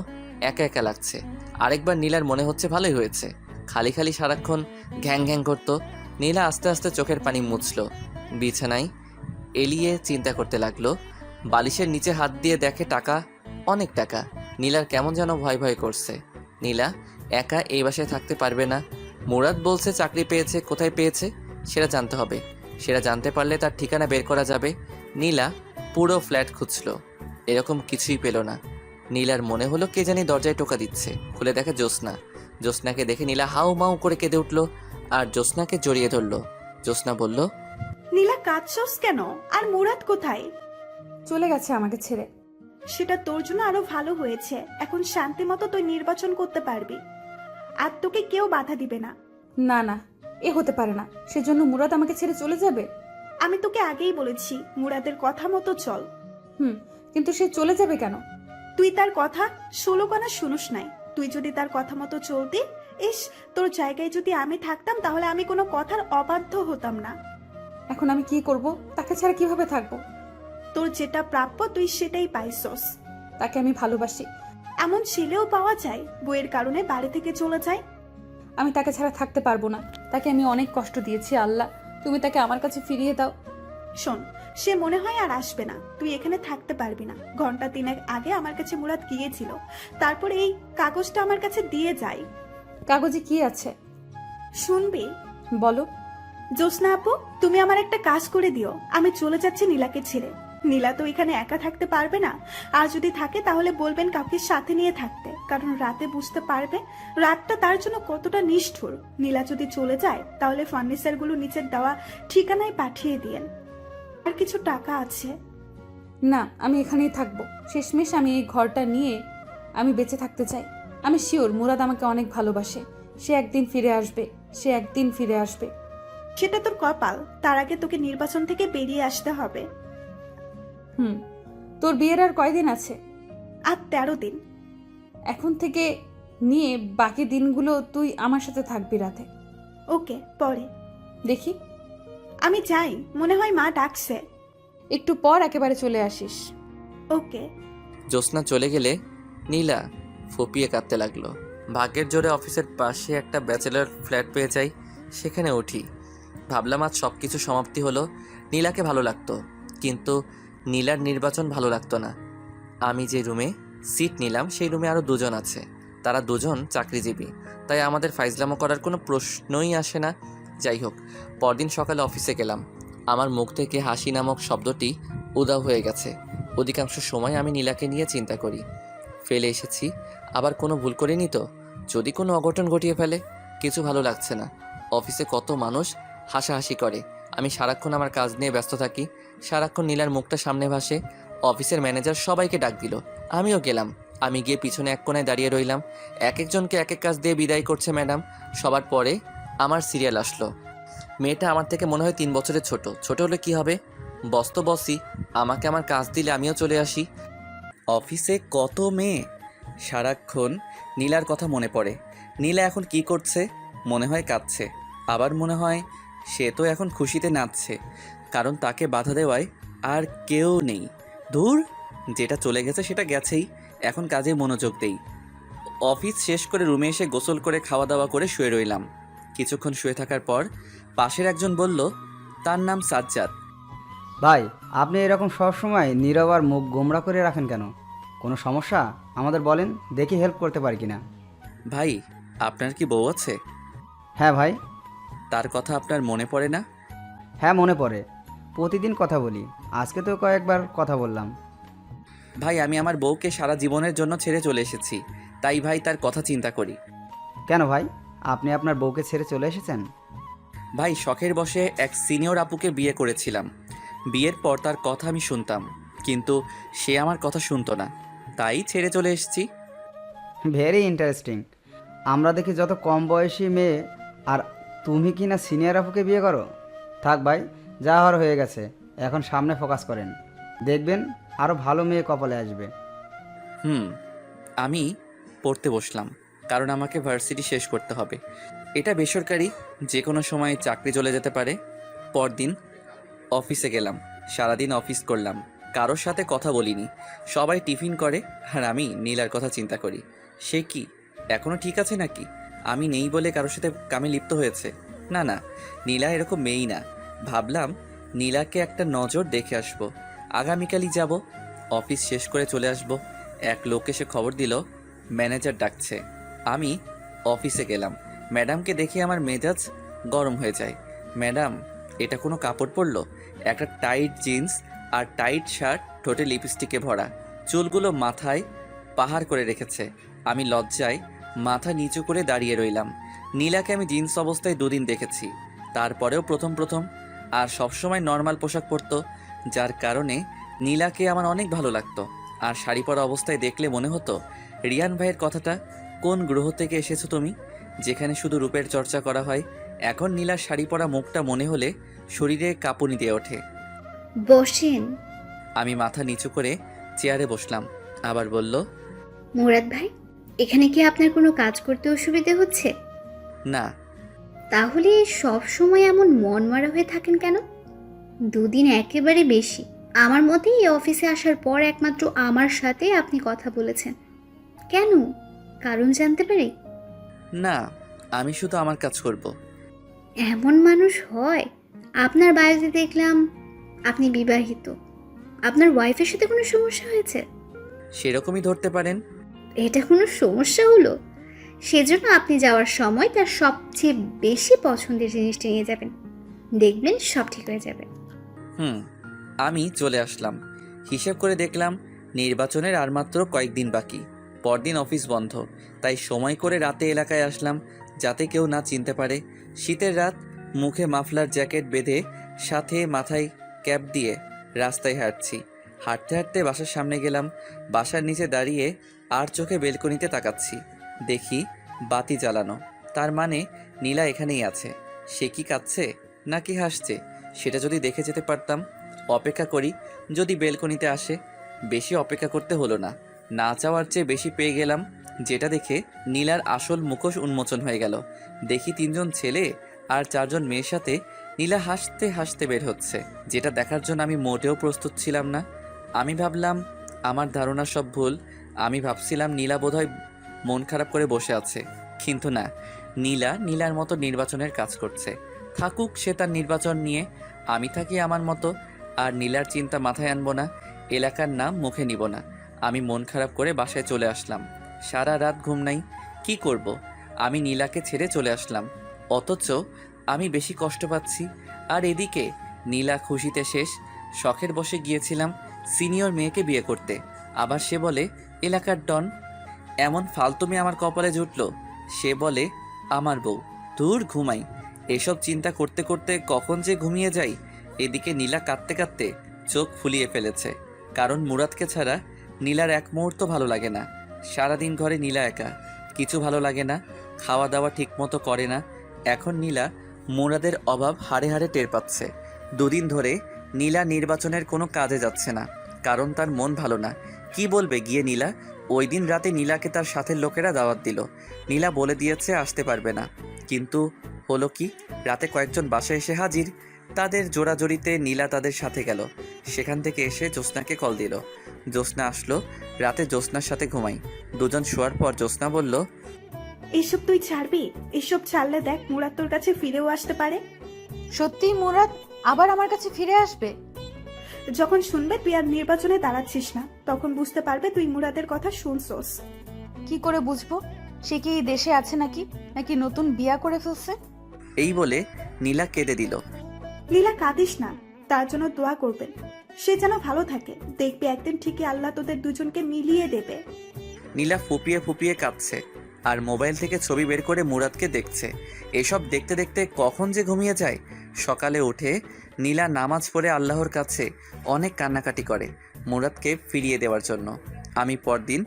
একা একা লাগছে। আরেকবার নীলার মনে হচ্ছে ভালোই হয়েছে, খালি খালি সারাক্ষণ ঘ্যাং ঘ্যাং করতো। নীলা আস্তে আস্তে চোখের পানি মুছলো, বিছানায় এলিয়ে চিন্তা করতে লাগলো। বালিশের নিচে হাত দিয়ে দেখে টাকা, অনেক টাকা। নীলার কেমন যেন ভয় ভয় করছে। নীলা একা এই বাসায় থাকতে পারবে না। মুরাদ বলছে চাকরি পেয়েছে, কোথায় পেয়েছে সেটা জানতে হবে। সেটা জানতে পারলে তার ঠিকানা বের করা যাবে। নীলা পুরো ফ্ল্যাট খুঁজলো, এরকম কিছুই পেল না। নীলার মনে হলো কে জানি দরজায় টোকা দিচ্ছে। খুলে দেখে জ্যোৎস্না। জ্যোৎস্নাকে দেখে নীলা হাউ মাউ করে কেঁদে উঠলো আর জ্যোৎস্নাকে জড়িয়ে ধরলো। জ্যোৎস্না বলল, নীলা কাঁদছস কেন? আর মুরাদ কোথায়? চলে গেছে আমাকে ছেড়ে। সেটা তোর জন্য আরো ভালো হয়েছে। এখন শান্তি মতো তুই নির্বাচন করতে পারবি, আর তোকে কেউ বাধা দিবে না। না না, এ হতে পারে না। সেজন্য মুরাদ আমাকে ছেড়ে চলে যাবে? আমি তোকে আগেই বলেছি মুরাদের কথা মতো চল। কিন্তু সে চলে যাবে কেন? তুই তার কথা 16 কানা শুনুস নাই। তুই যদি তার কথা মতো চলতি, ইস, তোর জায়গায় যদি আমি থাকতাম তাহলে আমি কোনো কথার অবাধ্য হতাম না। এখন আমি কি করব? তাকে ছাড়া কিভাবে থাকবো? তোর যেটা প্রাপ্য তুই সেটাই পাইছস। তাকে আমি ভালোবাসি। এমন ছেলেও পাওয়া যায় বইয়ের কারণে বাড়ি থেকে চলে যায়। আমি তাকে ছাড়া থাকতে পারবো না। তাকে আমি অনেক কষ্ট দিয়েছি। আল্লাহ, তুমি তাকে আমার কাছে ফিরিয়ে দাও। শোন, সে মনে হয় আর আসবে না। তুই এখানে থাকতে পারবি না। ঘন্টা 3 আগে আমার কাছে মুরাদ গিয়েছিল, তারপর এই কাগজটা আমার কাছে দিয়ে যায়। কাগজে কি আছে শুনবি? বলো। জ্যোৎস্না আপু, তুমি আমার একটা কাজ করে দিও। আমি চলে যাচ্ছি নীলাকে ছেড়ে। নীলা তো এখানে একা থাকতে পারবে না, আর যদি থাকে তাহলে বলবেন কাউকে সাথে নিয়ে থাকতে, কারণ রাতে বুঝতে পারবে রাতটা তার জন্য কতটা নিষ্ঠুর। নীলা যদি চলে যায় তাহলে ফার্নিচারগুলো নিচের দেওয়া ঠিকানায় পাঠিয়ে দিয়েন। আর কিছু টাকা আছে। না, আমি এখানেই থাকবো। শেষমেশ আমি এই ঘরটা নিয়ে আমি বেঁচে থাকতে চাই। আমি শিওর মুরাদ আমাকে অনেক ভালোবাসে। সে একদিন ফিরে আসবে। সে একদিন ফিরে আসবে। সেটা তোর কপাল। তার আগে তোকে নির্বাচন থেকে বেরিয়ে আসতে হবে। তোর বিয়ের আর কয়দিন আছে? আর 13 দিন। এখন থেকে নিয়ে বাকি দিনগুলো তুই আমার সাথে থাকবি রাতে। ওকে, পরে দেখি। আমি যাই, মনে হয় মা ডাকছে। একটু পর একেবারে চলে আসিস। ওকে। জ্যোৎস্না চলে গেলে নীলা ফুপিয়ে কাঁদতে লাগলো। ভাগ্যের জোরে অফিসের পাশে একটা ব্যাচেলর ফ্ল্যাট পেয়ে যাই, সেখানে উঠি। ভাবলাম আজ সব কিছু সমাপ্তি হলো। নীলাকে ভালো লাগতো, কিন্তু নীলার নির্বাচন ভালো লাগতো না। আমি যে রুমে সিট নিলাম সেই রুমে আরও দুজন আছে। তারা দুজন চাকরিজীবী, তাই আমাদের ফাইজলামো করার কোনো প্রশ্নই আসে না। যাই হোক, পরদিন সকালে অফিসে গেলাম। আমার মুখ থেকে হাসি নামক শব্দটি উধাও হয়ে গেছে। অধিকাংশ সময় আমি নীলাকে নিয়ে চিন্তা করি। ফেলে এসেছি, আবার কোনো ভুল করিনি তো? যদি কোনো অঘটন ঘটিয়ে ফেলে? কিছু ভালো লাগছে না। অফিসে কত মানুষ হাসাহাসি করে, আমি সারাক্ষণ আমার কাজ নিয়ে ব্যস্ত থাকি। সারাক্ষণ নীলার মুখটা সামনে ভাসে। অফিসের ম্যানেজার সবাইকে ডাক দিল, আমিও গেলাম। আমি গিয়ে পিছনে এক কোণায় দাঁড়িয়ে রইলাম। এক একজনকে এক এক কাজ দিয়ে বিদায় করছে ম্যাডাম। সবার পরে আমার সিরিয়াল আসলো। মেয়েটা আমার থেকে মনে হয় 3 বছরের ছোট। ছোট হলে কি হবে, বস তো বসই। আমাকে আমার কাজ দিলে আমিও চলে আসি। অফিসে কত মেয়ে, সারাক্ষণ নীলার কথা মনে পড়ে। নীলা এখন কি করছে? মনে হয় কাঁদছে, আবার মনে হয় সে তো এখন খুশিতে নাচছে, কারণ তাকে বাধা দেওয়ায় আর কেউ নেই। দূর, যেটা চলে গেছে সেটা গেছেই, এখন কাজে মনোযোগ দেই। অফিস শেষ করে রুমে এসে গোসল করে খাওয়া দাওয়া করে শুয়ে রইলাম। কিছুক্ষণ শুয়ে থাকার পর পাশের একজন বলল, তার নাম সাজ্জাদ। ভাই, আপনি এরকম সবসময় নীরব আর মুখ গোমড়া করে রাখেন কেন? কোনো সমস্যা আমাদের বলেন, দেখি হেল্প করতে পারি কিনা। ভাই, আপনার কি বউ আছে? হ্যাঁ ভাই। তার কথা আপনার মনে পড়ে না? হ্যাঁ মনে পড়ে, প্রতিদিন কথা বলি। আজকে তো কয়েকবার কথা বললাম। ভাই, আমি আমার বউকে সারা জীবনের জন্য ছেড়ে চলে এসেছি, তাই ভাই তার কথা চিন্তা করি। কেন ভাই, আপনি আপনার বউকে ছেড়ে চলে এসেছেন? ভাই, শখের বশে এক সিনিয়র আপুকে বিয়ে করেছিলাম। বিয়ের পর তার কথা আমি শুনতাম, কিন্তু সে আমার কথা শুনতো না, তাই ছেড়ে চলে এসেছি। Very interesting. আমরা দেখি যত কম বয়সী মেয়ে আর তুমি কি না সিনিয়র আপুকে বিয়ে করো? থাক ভাই, যা হওয়ার হয়ে গেছে, এখন সামনে ফোকাস করেন। দেখবেন আরও ভালো মেয়ে কপালে আসবে। আমি পড়তে বসলাম, কারণ আমাকে ভার্সিটি শেষ করতে হবে। এটা বেসরকারি, যে কোনো সময় চাকরি চলে যেতে পারে। পরদিন অফিসে গেলাম, সারাদিন অফিস করলাম, কারোর সাথে কথা বলিনি। সবাই টিফিন করে আর আমি নীলার কথা চিন্তা করি। সে কি এখনও ঠিক আছে নাকি? আমি নেই বলে কারোর সাথে কামে লিপ্ত হয়েছে? না না, নীলা এরকম মেয়েই না। ভাবলাম নীলাকে একটা নজর দেখে আসবো, আগামীকালই যাব। অফিস শেষ করে চলে আসব। এক লোক এসে খবর দিল ম্যানেজার ডাকছে। আমি অফিসে গেলাম। ম্যাডামকে দেখে আমার মেজাজ গরম হয়ে যায়। ম্যাডাম, এটা কোনো কাপড় পরলো? একটা টাইট জিন্স আর টাইট শার্ট, ঠোঁটে লিপস্টিকে ভরা, চুলগুলো মাথায় পাহাড় করে রেখেছে। আমি লজ্জায় মাথা নিচু করে দাঁড়িয়ে রইলাম। নীলাকে আমি জিন্স অবস্থায় 2 দিন দেখেছি, তারপরেও প্রথম আর সবসময় নর্মাল পোশাক পরতো, যার কারণে নীলাকে আমার অনেক ভালো লাগতো। আর শাড়ি পরা অবস্থায় দেখলে মনে হতো, রিয়ান ভাইয়ের কথাটা, কোন গ্রহ থেকে এসেছো তুমি, যেখানে শুধু রূপের চর্চা করা হয়। এখন নীলার শাড়ি পরা মুখটা মনে হলে শরীরে কাঁপুনি দিয়ে ওঠে। বসেন। আমি মাথা নিচু করে চেয়ারে বসলাম। আবার বলল, মুরাদ ভাই, এখানে কি আপনার কোনো কাজ করতে অসুবিধে হচ্ছে? না। তাহলে সব সময় এমন মনমরা হয়ে থাকেন কেন? 2 দিন একেবারে বেশি। আমার মতে এই অফিসে আসার পর একমাত্র আমার সাথে আপনি কথা বলেছেন। কেন? কারণ জানতে পারি? না, আমি শুধু আমার কাজ করব। এমন মানুষ হয়? আপনার বাড়িতে দেখলাম আপনি বিবাহিত। আপনার ওয়াইফের সাথে কোনো সমস্যা হয়েছে? সেরকমই ধরতে পারেন। এটা কোনো সমস্যা হলো? সেজন্য আপনি যাওয়ার সময় তার সবচেয়ে বেশি পছন্দের জিনিসটা নিয়ে যাবেন। দেখবেন সব ঠিক হয়ে যাবে। আমি চলে আসলাম। হিসাব করে দেখলাম নির্বাচনের আর মাত্র কয়েকদিন বাকি। পরদিন অফিস বন্ধ, তাই সময় করে রাতে এলাকায় আসলাম, যাতে কেউ না চিনতে পারে। শীতের রাত, মুখে মাফলার জ্যাকেট বেঁধে, সাথে মাথায় ক্যাপ দিয়ে রাস্তায় হাঁটছি। হাঁটতে হাঁটতে বাসার সামনে গেলাম। বাসার নিচে দাঁড়িয়ে আর চোখে বেলকনিতে তাকাচ্ছি। দেখি বাতি জ্বালানো, তার মানে নীলা এখানেই আছে। সে কি কাঁদছে নাকি হাসছে, সেটা যদি দেখে যেতে পারতাম। অপেক্ষা করি, যদি বেলকনিতে আসে। বেশি অপেক্ষা করতে হলো না, না চাওয়ার চেয়ে বেশি পেয়ে গেলাম। যেটা দেখে নীলার আসল মুখোশ উন্মোচন হয়ে গেল। দেখি 3 জন ছেলে আর 4 জন মেয়ের সাথে নীলা হাসতে হাসতে বের হচ্ছে, যেটা দেখার জন্য আমি মোটেও প্রস্তুত ছিলাম না। আমি ভাবলাম আমার ধারণা সব ভুল। আমি ভাবছিলাম নীলা বোধহয় মন খারাপ করে বসে আছে, কিন্তু না, নীলার মতো নির্বাচনের কাজ করছে। থাকুক সে তার নির্বাচন নিয়ে, আমি থাকি আমার মতো। আর নীলার চিন্তা মাথায় আনবো না, এলাকার নাম মুখে নিব না। আমি মন খারাপ করে বাসায় চলে আসলাম। সারা রাত ঘুম নাই। কি করব? আমি নীলাকে ছেড়ে চলে আসলাম, অথচ আমি বেশি কষ্ট পাচ্ছি। আর এদিকে নীলা খুশিতে শেষ। শখের বসে গিয়েছিলাম সিনিয়র মেয়েকে বিয়ে করতে, আবার সে বলে এলাকার ডন। এমন ফালতুমি আমার কপালে জুটল। সে বলে আমার বউ। দূর, ঘুমাই। এসব চিন্তা করতে করতে কখন যে ঘুমিয়ে যাই। এদিকে নীলা কাঁদতে কাঁদতে চোখ ফুলিয়ে ফেলেছে, কারণ মুরাদকে ছাড়া নীলার এক মুহূর্ত ভালো লাগে না। সারাদিন ঘরে নীলা একা, কিছু ভালো লাগে না, খাওয়া দাওয়া ঠিকমতো করে না। এখন নীলা মুরাদের অভাব হাড়ে হাড়ে টের পাচ্ছে। 2 দিন ধরে নীলা নির্বাচনের কোনো কাজে যাচ্ছে না, কারণ তার মন ভালো না। কি বলবে গিয়ে নীলা? ওই দিন রাতে নীলাকে তার সাথের লোকেরা দাওয়াত দিল। নীলা বলে দিয়েছে আসতে পারবে না, কিন্তু হলো কি, রাতে কয়েকজন বাসায় এসে হাজির। তাদের জোড়াজড়িতে নীলা তাদের সাথে গেল। সেখান থেকে এসে জ্যোৎস্নাকে কল দিল। জ্যোৎস্না আসলো। রাতে জ্যোৎস্নার সাথে ঘুমাই। 2 জন শোয়ার পর জ্যোৎস্না বলল, এসব তুই ছাড়বি? এসব ছাড়লে দেখ মুরাদ তোর কাছে ফিরেও আসতে পারে। সত্যিই মুরাদ আবার আমার কাছে ফিরে আসবে? যখন শুনবে তুই আর নির্বাচনে দাঁড়াচ্ছিস না, তখন বুঝতে পারবে তুই মুরাদের কথা শুনছস। কি করে বুঝবো? সে কি এই দেশে আছে নাকি নাকি নতুন বিয়া করে ফেলছে? এই বলে নীলা কেঁদে দিল। লীলা, কাঁদিস না, তার জন্য দোয়া করবেন। সে যেন ভালো থাকে। দেখবে একদিন ঠিকই আল্লাহ তোদের দুজনকে মিলিয়ে দেবে। নীলা ফুপিয়ে ফুপিয়ে কাঁদছে আর মোবাইল থেকে ছবি বের করে মুরাদকে দেখছে। এসব দেখতে দেখতে কখন যে ঘুমিয়ে যায়। সকালে উঠে নীলা নামাজ পড়ে আল্লাহর কাছে অনেক কান্নাকাটি করে মুরাদকে ফিরিয়ে দেওয়ার জন্য। আমি পরদিন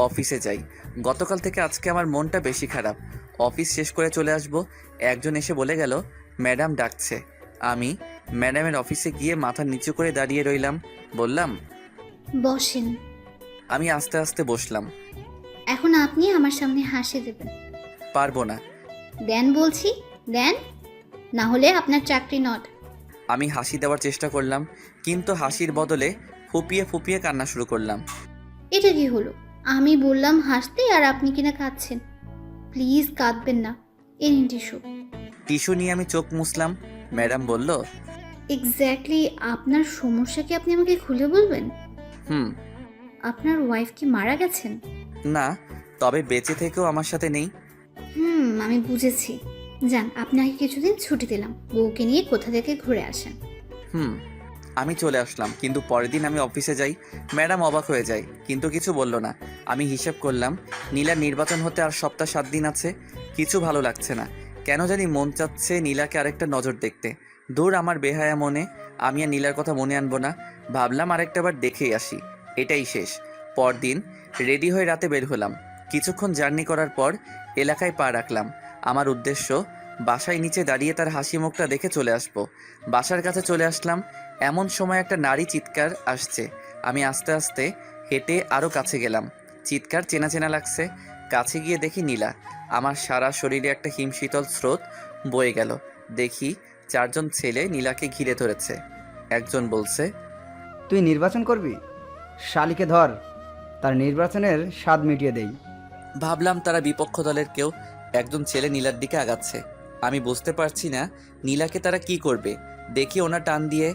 অফিসে যাই। গতকাল থেকে আজকে আমার মনটা বেশি খারাপ। অফিস শেষ করে চলে আসব। একজন এসে বলে গেল ম্যাডাম ডাকছে। আমি ম্যাডামের অফিসে গিয়ে মাথা নিচু করে দাঁড়িয়ে রইলাম। বললাম, বসেন। আমি আস্তে আস্তে বসলাম। এখন আপনি আমার সামনে হাসি দেবেন। পারবো না। দেন বলছি, দেন, না হলে আপনার চাকরি নট। আমি হাসি দেওয়ার চেষ্টা করলাম, কিন্তু হাসির বদলে ফুপিয়ে ফুপিয়ে কান্না শুরু করলাম। এটা কি হলো? আমি বললাম হাসতে আর আপনি কিনা কাঁদছেন। প্লিজ কাঁদবেন না, এই নিন টিস্যু। টিস্যু নিয়ে আমি চোখ মুছলাম। ম্যাডাম বলল, এক্স্যাক্টলি আপনার সমস্যা কি আপনি আমাকে খুলে বলবেন? হুম। আপনার ওয়াইফ কি মারা গেছেন? না, তবে বেঁচে থেকেও আমার সাথে নেই। আমি বুঝেছি। যান, আপনাকে কিছুদিন ছুটি দিলাম, বউকে নিয়ে কোথা থেকে ঘুরে আসেন। হুম। আমি চলে আসলাম, কিন্তু পরের দিন আমি অফিসে যাই। ম্যাডাম অবাক হয়ে যায়, কিন্তু কিছু বলল না। আমি হিসেব করলাম নীলার নির্বাচন হতে আর সপ্তাহ 7 দিন আছে। কিছু ভালো লাগছে না, কেন জানি মন চাচ্ছে নীলাকে আরেকটা নজর দেখতে। দূর আমার বেহায়া মনে, আমি আর নীলার কথা মনে আনবো না। ভাবলাম আরেকটা বার দেখেই আসি, এটাই শেষ। পরদিন রেডি হয়ে রাতে বের হলাম। কিছুক্ষণ জার্নি করার পর এলাকায় পা রাখলাম। আমার উদ্দেশ্য বাসায় নিচে দাঁড়িয়ে তার হাসি মুখটা দেখে চলে আসবো। বাসার কাছে চলে আসলাম, এমন সময় একটা নারী চিৎকার আসছে। আমি আস্তে আস্তে হেঁটে আরও কাছে গেলাম। চিৎকার চেনা চেনা লাগছে। কাছে গিয়ে দেখি নীলা। আমার সারা শরীরে একটা হিমশীতল স্রোত বয়ে গেল। দেখি 4 জন ছেলে নীলাকে ঘিরে ধরেছে। একজন বলছে, তুই নির্বাচন করবি? শালিকে ধর, তার নির্বাচনের স্বাদ মিটিয়ে দেই। ভাবলাম তারা বিপক্ষ দলের কেউ। একজন ছেলে নীলার দিকে আগাচ্ছে। আমি বুঝতে পারছি না নীলাকে তারা কি করবে। দেখি ওনা টান দিয়ে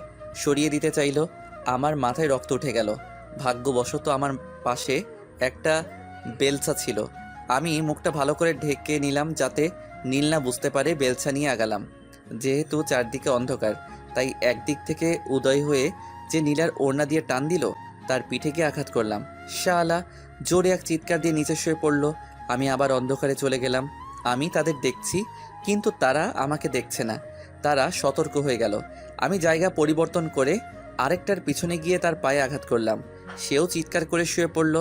সরিয়ে দিতে চাইলো। আমার মাথায় রক্ত উঠে গেল। ভাগ্যবশত আমার পাশে একটা বেলচা ছিল। আমি মুখটা ভালো করে ঢেকে নিলাম যাতে নীল না বুঝতে পারে। বেলচা নিয়ে আগালাম। যেহেতু চারদিকে অন্ধকার, তাই একদিক থেকে উদয় হয়ে যে নীলার ওড়না দিয়ে টান দিল, তার পিঠে গিয়ে আঘাত করলাম। শালা জোরে এক চিৎকার দিয়ে নিচে শুয়ে পড়ল। আমি আবার অন্ধকারে চলে গেলাম। আমি তাদের দেখছি, কিন্তু তারা আমাকে দেখছে না। তারা সতর্ক হয়ে গেল। আমি জায়গা পরিবর্তন করে আরেকটার পিছনে গিয়ে তার পায়ে আঘাত করলাম। সেও চিৎকার করে শুয়ে পড়ল।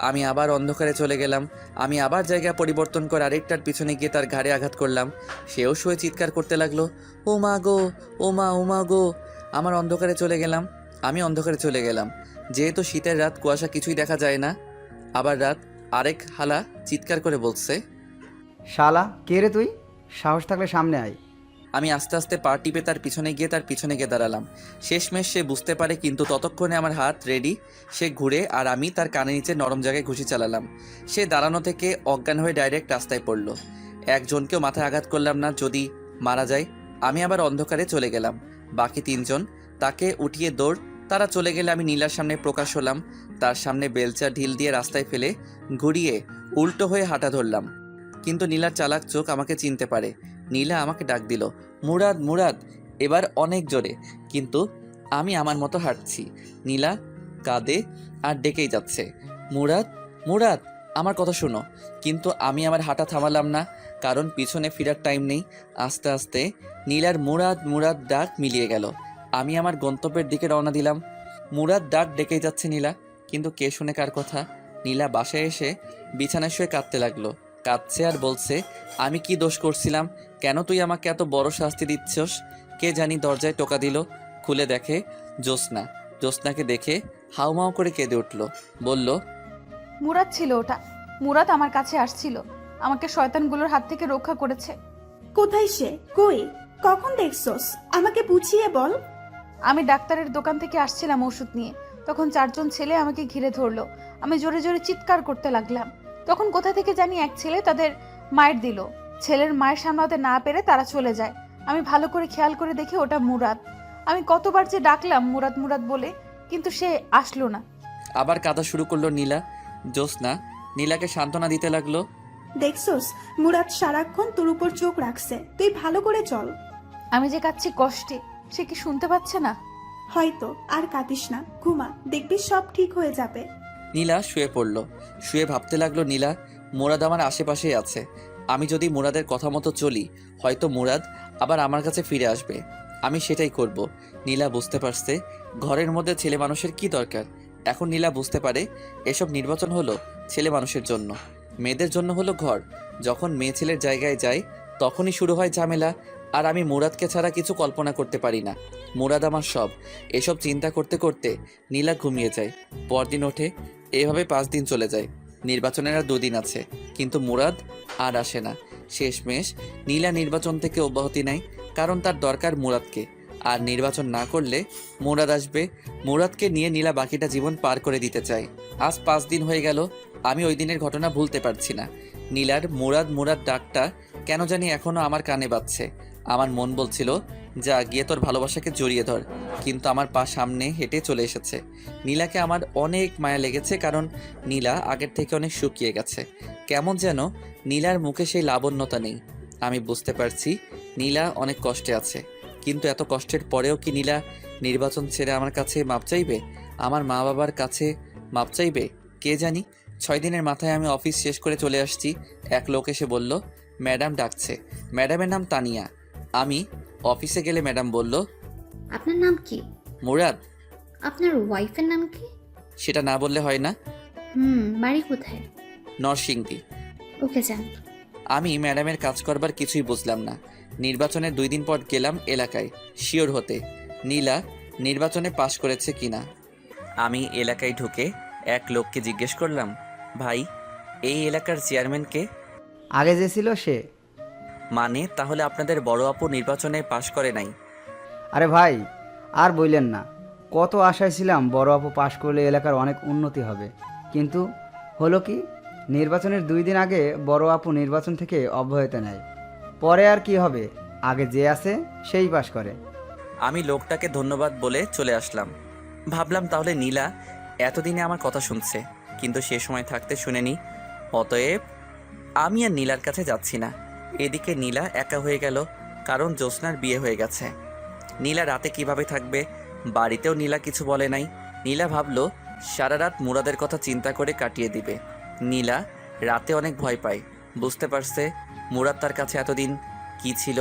আমি আবার অন্ধকারে চলে গেলাম। আমি আবার জায়গা পরিবর্তন করে আরেকটার পিছনে গিয়ে তার ঘাড়ে আঘাত করলাম। সেও শুয়ে চিৎকার করতে লাগলো, ও মা গো, ও মা, ও মা গো। আমার অন্ধকারে চলে গেলাম। আমি অন্ধকারে চলে গেলাম। যেহেতু শীতের রাত, কুয়াশা, কিছুই দেখা যায় না। আবার রাত। আরেক হালা চিৎকার করে বলছে, শালা কে রে তুই? সাহস থাকলে সামনে আয়। আমি আস্তে আস্তে পা টিপে তার পিছনে গিয়ে দাঁড়ালাম। শেষমেশ সে বুঝতে পারে, কিন্তু ততক্ষণে আমার হাত রেডি। সে ঘুরে আর আমি তার কানে নিচে নরম জায়গায় ঘুষি চালালাম। সে দাঁড়ানো থেকে অজ্ঞান হয়ে ডাইরেক্ট রাস্তায় পড়ল। একজনকেও মাথায় আঘাত করলাম না, যদি মারা যায়। আমি আবার অন্ধকারে চলে গেলাম। বাকি 3 জন তাকে উঠিয়ে দৌড়। তারা চলে গেলে আমি নীলার সামনে প্রকাশ হলাম। তার সামনে বেলচা ঢিল দিয়ে রাস্তায় ফেলে ঘুরিয়ে উল্টো হয়ে হাঁটা ধরলাম। কিন্তু নীলার চালাক চোখ আমাকে চিনতে পারে। নীলা আমাকে ডাক দিল, মুরাদ, মুরাদ। এবার অনেক জোরে, কিন্তু আমি আমার মতো হাঁটছি। নীলা কাঁদে আর ডেকেই যাচ্ছে, মুরাদ, মুরাদ, আমার কথা শোনো। কিন্তু আমি আমার হাঁটা থামালাম না, কারণ পিছনে ফেরার টাইম নেই। আস্তে আস্তে নীলার মুরাদ, মুরাদ ডাক মিলিয়ে গেল। আমি আমার গন্তব্যের দিকে রওনা দিলাম। মুরাদ ডাক ডেকেই যাচ্ছে নীলা, কিন্তু কে শুনে কার কথা। নীলা বাসায় এসে বিছানায় শুয়ে কাঁদতে লাগলো। কাঁদছে আর বলছে, আমি কি দোষ করছিলাম? কেন তুই আমাকে এত বড় শাস্তি দিচ্ছস? কে জানি দরজায় টোকা দিল। খুলে দেখে জ্যোৎস্না। জ্যোৎস্নাকে দেখে হাউমাউ করে কেঁদে উঠল। বলল, মুরাদ ছিল ওটা। মুরাদ আমার কাছে আসছিল, আমাকে শয়তানগুলোর হাত থেকে রক্ষা করেছে। কোথায় সে? কই? কখন দেখছস? আমাকে বুঝিয়ে বল। আমি ডাক্তারের দোকান থেকে আসছিলাম ওষুধ নিয়ে, তখন 4 জন ছেলে আমাকে ঘিরে ধরলো। আমি জোরে জোরে চিৎকার করতে লাগলাম। তখন কোথা থেকে জানি এক ছেলে তাদের মায়ের দিল। ছেলের মায়ের সামলাতে না পেরে তারা চলে যায়। আমি ভালো করে খেয়াল করে দেখি ওটা মুরাদ। আমি কতবার যে ডাকলাম মুরাদ, মুরাদ বলে, কিন্তু সে আসলো না। আবার কাঁদা শুরু করলো নীলা। জ্যোৎস্না নীলাকে সান্ত্বনা দিতে লাগলো। দেখছস, মুরাদ সারাক্ষণ তোর উপর চোখ রাখছে। তুই ভালো করে চল। আমি যে কাঁদছি কষ্টে, সে কি শুনতে পাচ্ছে না? হয়তো। আর কাঁদিস না, ঘুমা, দেখবি সব ঠিক হয়ে যাবে। নীলা শুয়ে পড়ল। শুয়ে ভাবতে লাগলো, নীলা, মুরাদ আমার আশেপাশেই আছে। আমি যদি মুরাদের কথা মতো চলি, হয়তো মুরাদ আবার আমার কাছে ফিরে আসবে। আমি সেটাই করব। নীলা বুঝতে পারছে ঘরের মধ্যে ছেলে মানুষের কি দরকার। এখন নীলা বুঝতে পারে এসব নির্বাচন হলো ছেলে মানুষের জন্য। মেয়েদের জন্য হলো ঘর। যখন মেয়ে ছেলের জায়গায় যায় তখনই শুরু হয় ঝামেলা। আর আমি মুরাদকে ছাড়া কিছু কল্পনা করতে পারি না। মুরাদ আমার সব। এসব চিন্তা করতে করতে নীলা ঘুমিয়ে যায়। পরদিন ওঠে। এভাবে 5 দিন চলে যায়। নির্বাচনের আর 2 দিন আছে, কিন্তু মুরাদ আর আসে না। শেষমেশ নীলা নির্বাচন থেকে অব্যাহতি নেয়, কারণ তার দরকার মুরাদকে। আর নির্বাচন না করলে মুরাদ আসবে। মুরাদকে নিয়ে নীলা বাকিটা জীবন পার করে দিতে চায়। আজ 5 দিন হয়ে গেল, আমি ওই দিনের ঘটনা ভুলতে পারছি না। নীলার মুরাদ মুরাদ ডাকটা কেন জানি এখনো আমার কানে বাজছে। আমার মন বলছিল, যা গিয়ে তোর ভালোবাসাকে জড়িয়ে ধর, কিন্তু আমার পা সামনে হেঁটে চলে এসেছে। নীলাকে আমার অনেক মায়া লেগেছে, কারণ নীলা আগের থেকে অনেক শুকিয়ে গেছে। কেমন যেন নীলার মুখে সেই লাবণ্যতা নেই। আমি বুঝতে পারছি নীলা অনেক কষ্টে আছে, কিন্তু এত কষ্টের পরেও কি নীলা নির্বাচন ছেড়ে আমার কাছে মাপ চাইবে? আমার মা বাবার কাছে মাপ চাইবে? কে জানি। 6 দিনের মাথায় আমি অফিস শেষ করে চলে আসছি। এক লোক এসে বলল, ম্যাডাম ডাকছে। ম্যাডামের নাম তানিয়া। আমি অফিসে গেলে ম্যাডাম বলল, আপনার নাম কি? মুরাদ। আপনার ওয়াইফের নাম কি? সেটা না বললে হয় না? বাড়ি কোথায়? নরসিংদী। ওকে যান। আমি ম্যাডামের কাজ করবার কিছুই বুঝলাম না। নির্বাচনের 2 দিন পর গেলাম এলাকায় শিওর হতে নীলা নির্বাচনে পাশ করেছে কিনা। আমি এলাকায় ঢুকে এক লোককে জিজ্ঞেস করলাম, ভাই এই এলাকার চেয়ারম্যান কে? আগে যে ছিল সে। মানে তাহলে আপনাদের বড় আপু নির্বাচনে পাশ করে নাই? আরে ভাই, আর বললেন না, কত আশায় ছিলাম বড় আপু পাশ করলে এলাকার অনেক উন্নতি হবে, কিন্তু হলো কি, নির্বাচনের 2 দিন আগে বড় আপু নির্বাচন থেকে অব্যাহতি নেয়। পরে আর কি হবে, আগে যে আছে সেই পাশ করে। আমি লোকটাকে ধন্যবাদ বলে চলে আসলাম। ভাবলাম তাহলে নীলা এতদিনে আমার কথা শুনছে, কিন্তু সে সময় থাকতে শুনেনি। অতএব আমি আর নীলার কাছে যাচ্ছি না। এদিকে নীলা একা হয়ে গেল, কারণ জ্যোৎস্নার বিয়ে হয়ে গেছে। নীলা রাতে কিভাবে থাকবে? বাড়িতেও নীলা কিছু বলে নাই। নীলা ভাবলো সারা রাত মুরাদের কথা চিন্তা করে কাটিয়ে দিবে। নীলা রাতে অনেক ভয় পায়, বুঝতে পারছে মুরাদ তার কাছে এতদিন কি ছিল।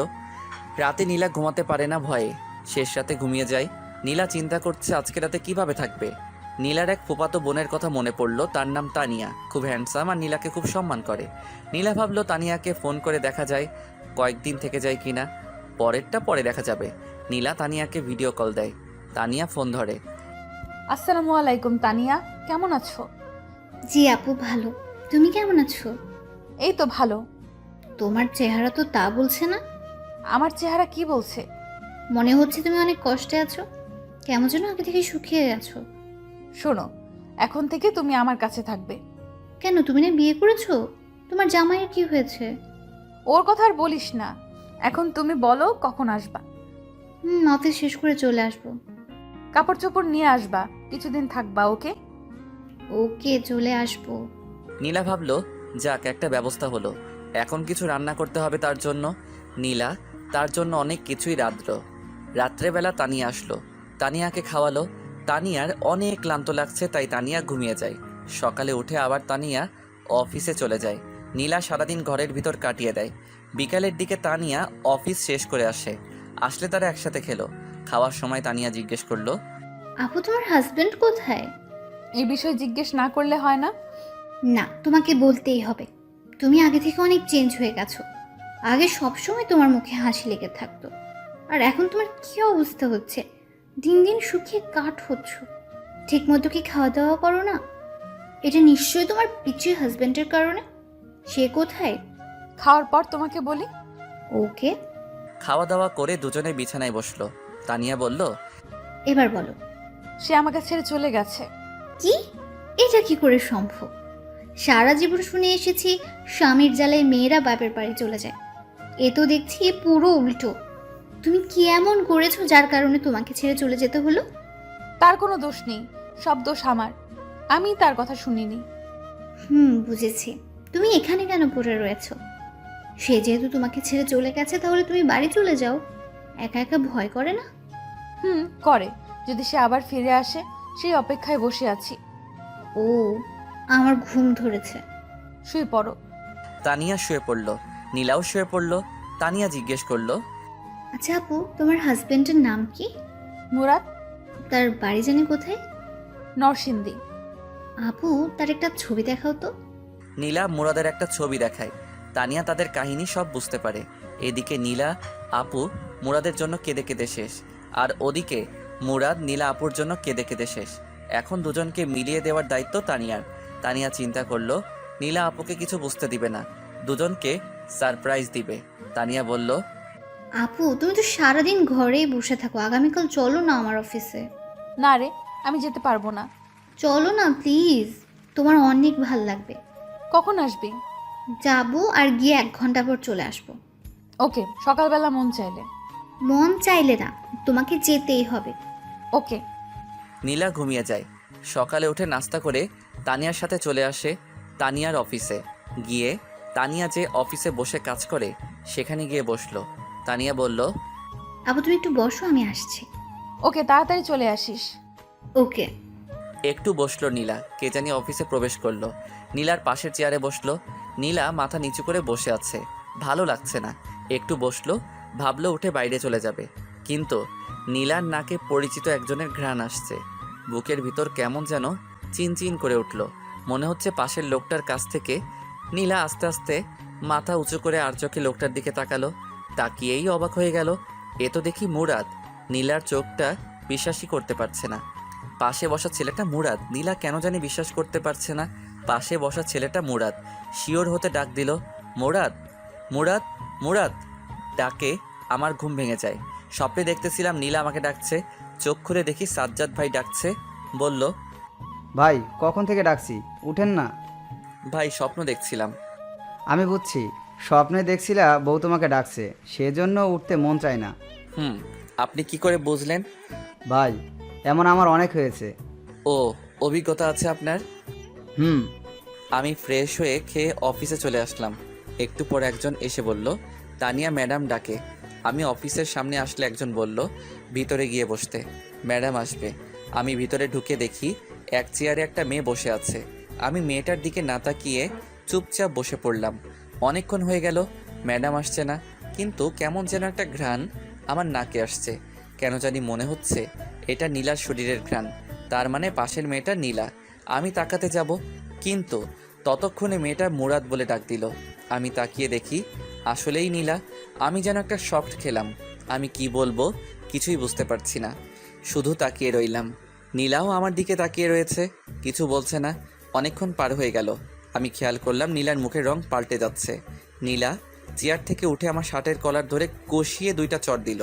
রাতে নীলা ঘুমাতে পারে না ভয়ে, শেষ রাতে ঘুমিয়ে যায়। নীলা চিন্তা করছে আজকে রাতে কিভাবে থাকবে। নীলার এক ফুফাতো বোনের কথা মনে পড়লো, তার নাম তানিয়া, খুব হ্যান্ডসাম আর নীলাকে খুব সম্মান করে। নীলা ভাবলো তানিয়াকে ফোন করে দেখা যায় কয়েকদিন থেকে যায় কিনা। পরেরটা পরে দেখা যাবে। নীলা তানিয়াকে ভিডিও কল দেয়। তানিয়া ফোন ধরে। আসসালামু আলাইকুম তানিয়া, কেমন আছো? জি আপু, ভালো। তুমি কেমন আছো? এই তো ভালো। তোমার চেহারা তো তা বলছে না। আমার চেহারা কি বলছে? মনে হচ্ছে তুমি অনেক কষ্টে আছো, কেমন যেন আগে থেকে শুকিয়ে গেছো। শোনো, এখন থেকে তুমি আমার কাছে থাকবে। কেন, তুমি না বিয়ে করেছো? তোমার জামাইয়ের কি হয়েছে? ওর কথা আর বলিস না। এখন তুমি বলো কখন আসবা? অফিস শেষ করে চলে আসবো। কাপড় চোপড় নিয়ে আসবা, কিছুদিন থাকবা। ওকে? ওকে, চলে আসবো। নীলা ভাবলো যাক একটা ব্যবস্থা হলো। এখন কিছু রান্না করতে হবে তার জন্য। নীলা তার জন্য অনেক কিছুই রাত্রেবেলা তানিয়া আসলো, তানিয়াকে খাওয়ালো। তানিয়ার অনেক ক্লান্ত লাগছে, তাই তানিয়া ঘুমিয়ে যায়। সকালে উঠে আবার তানিয়া অফিসে চলে যায়। নীলা সারাদিন ঘরের ভিতর কাটিয়ে দেয়। বিকালের দিকে তানিয়া অফিস শেষ করে আসলে তারা একসাথে খেলো। খাওয়ার সময় তানিয়া জিজ্ঞেস করলো, আপু, তোমার হাজবেন্ড কোথায়? এই বিষয়ে জিজ্ঞেস না করলে হয় না? না, তোমাকে বলতেই হবে। তুমি আগে থেকে অনেক চেঞ্জ হয়ে গেছো। আগে সবসময় তোমার মুখে হাসি লেগে থাকতো, আর এখন তোমার কি অবস্থা হচ্ছে, দিন দিন শুকিয়ে কাঠ হচ্ছ। ঠিক মতো কি খাওয়া দাওয়া করো না? এটা নিশ্চয়ই তোমার পিছিয়ে হাজবেন্ডের কারণে। সে কোথায়? খাওয়ার পর তোমাকে বলি। ওকে। খাওয়া দাওয়া করে দুজনে বিছানায় বসলো। তানিয়া বলল, এবার বলো। সে আমাকে ছেড়ে চলে গেছে। কি? এটা কি করে সম্ভব? সারা জীবন শুনে এসেছি স্বামীর জ্বালায় মেয়েরা বাপের বাড়ি চলে যায়। এ তো দেখছি পুরো উল্টো। তুমি কি এমন করেছো যার কারণে তোমাকে ছেড়ে চলে যেতে হলো? তার কোনো দোষ নেই, সব দোষ আমার। আমি তার কথা শুনিনি। বুঝেছি। তুমি এখানে কেন পড়ে রয়েছো? সে যেহেতু তোমাকে ছেড়ে চলে গেছে, তাহলে তুমি বাড়ি চলে যাও। একা একা ভয় করে না? করে। যদি সে আবার ফিরে আসে সেই অপেক্ষায় বসে আছি। ও, আমার ঘুম ধরেছে। শুয়ে পড়ো। তানিয়া শুয়ে পড়ল। নীলাও শুয়ে পড়ল। তানিয়া জিজ্ঞেস করলো, আচ্ছা আপু, তোমার হাজবেন্ডের নাম কি? মুরাদ। তার বাড়ি জানি কোথায়? নরসিংদী। আপু, তার একটা ছবি দেখাও তো। নীলা মুরাদের একটা ছবি দেখায়। তানিয়া তাদের কাহিনী সব বুঝতে পারে। এদিকে নীলা আপু মুরাদের জন্য কেঁদে কেঁদে শেষ, আর ওদিকে মুরাদ নীলা আপুর জন্য কেঁদে কেঁদে শেষ। এখন দুজনকে মিলিয়ে দেওয়ার দায়িত্ব তানিয়ার। তানিয়া চিন্তা করলো নীলা আপুকে কিছু বুঝতে দিবে না, দুজনকে সারপ্রাইজ দিবে। তানিয়া বলল, আপু তুমি তো সারাদিন ঘরেই বসে থাকো, আগামীকাল চলো না আমার অফিসে। না রে, আমি যেতে পারবো না। চলো না প্লিজ, তোমার অনেক ভাল লাগবে। কখন আসবি? যাবো আর গিয়ে 1 ঘন্টা পর চলে আসবো। ওকে, সকালবেলা মন চাইলে। মন চাইলে না, তোমাকে যেতেই হবে। ওকে। নীলা ঘুমিয়ে যায়। সকালে উঠে নাস্তা করে তানিয়ার সাথে চলে আসে তানিয়ার অফিসে। গিয়ে তানিয়া যে অফিসে বসে কাজ করে সেখানে গিয়ে বসলো। তানিয়া বলল, আপু তুমি একটু বসো, আমি আসছি। ওকে, তাড়াতাড়ি চলে আসিস। ওকে। একটু বসলো নীলা। কে জানি অফিসে প্রবেশ করলো। নীলার পাশের চেয়ারে বসলো। নীলা মাথা নিচু করে বসে আছে, ভালো লাগছে না। একটু বসলো, ভাবলো উঠে বাইরে চলে যাবে, কিন্তু নীলার নাকে পরিচিত একজনের ঘ্রাণ আসছে। বুকের ভিতর কেমন যেন চিনচিন করে উঠল। মনে হচ্ছে পাশের লোকটার কাছ থেকে। নীলা আস্তে আস্তে মাথা উঁচু করে আর চোখে লোকটার দিকে তাকালো। তাকিয়েই অবাক হয়ে গেল, এ তো দেখি মুরাদ। নীলার চোখটা বিশ্বাসই করতে পারছে না। পাশে বসা ছেলেটা মুরাদ। নীলা কেন জানি বিশ্বাস করতে পারছে না পাশে বসা ছেলেটা মুরাদ। শিওর হতে ডাক দিল, মুরাদ, মুরাদ, মুরাদ। ডাকে আমার ঘুম ভেঙে যায়। স্বপ্নে দেখতেছিলাম নীলা আমাকে ডাকছে। চোখ খুলে দেখি সাজ্জাদ ভাই ডাকছে। বলল, ভাই কখন থেকে ডাকছি, উঠেন না। ভাই স্বপ্ন দেখছিলাম। আমি বুঝছি, স্বপ্নে দেখছিলা বউ তোমাকে ডাকছে, সেজন্য উঠতে মন চায় না। আপনি কি করে বুঝলেন? ভাই এমন আমার অনেক হয়েছে। ও, অভিজ্ঞতা আছে আপনার? হুম। আমি ফ্রেশ হয়ে খেয়ে অফিসে চলে আসলাম। একটু পর একজন এসে বলল, তানিয়া ম্যাডাম ডাকে। আমি অফিসের সামনে আসলে একজন বলল, ভিতরে গিয়ে বসতে, ম্যাডাম আসবে। আমি ভিতরে ঢুকে দেখি এক চেয়ারে একটা মেয়ে বসে আছে। আমি মেয়েটার দিকে না তাকিয়ে চুপচাপ বসে পড়লাম। অনেকক্ষণ হয়ে গেল, ম্যাডাম আসছে না, কিন্তু কেমন যেন একটা ঘ্রাণ আমার নাকে আসছে। কেন জানি মনে হচ্ছে এটা নীলার শরীরের ঘ্রাণ, তার মানে পাশের মেয়েটা নীলা। আমি তাকাতে যাব, কিন্তু ততক্ষণে মেয়েটা মুরাদ বলে ডাক দিল। আমি তাকিয়ে দেখি আসলেই নীলা। আমি যেন একটা শকড খেলাম। আমি কি বলবো কিছুই বুঝতে পারছি না, শুধু তাকিয়ে রইলাম। নীলাও আমার দিকে তাকিয়ে রয়েছে, কিছু বলছে না। অনেকক্ষণ পার হয়ে গেল। আমি খেয়াল করলাম নীলার মুখের রং পাল্টে যাচ্ছে। নীলা চেয়ার থেকে উঠে আমার শার্টের কলার ধরে কষিয়ে 2টা চড় দিল।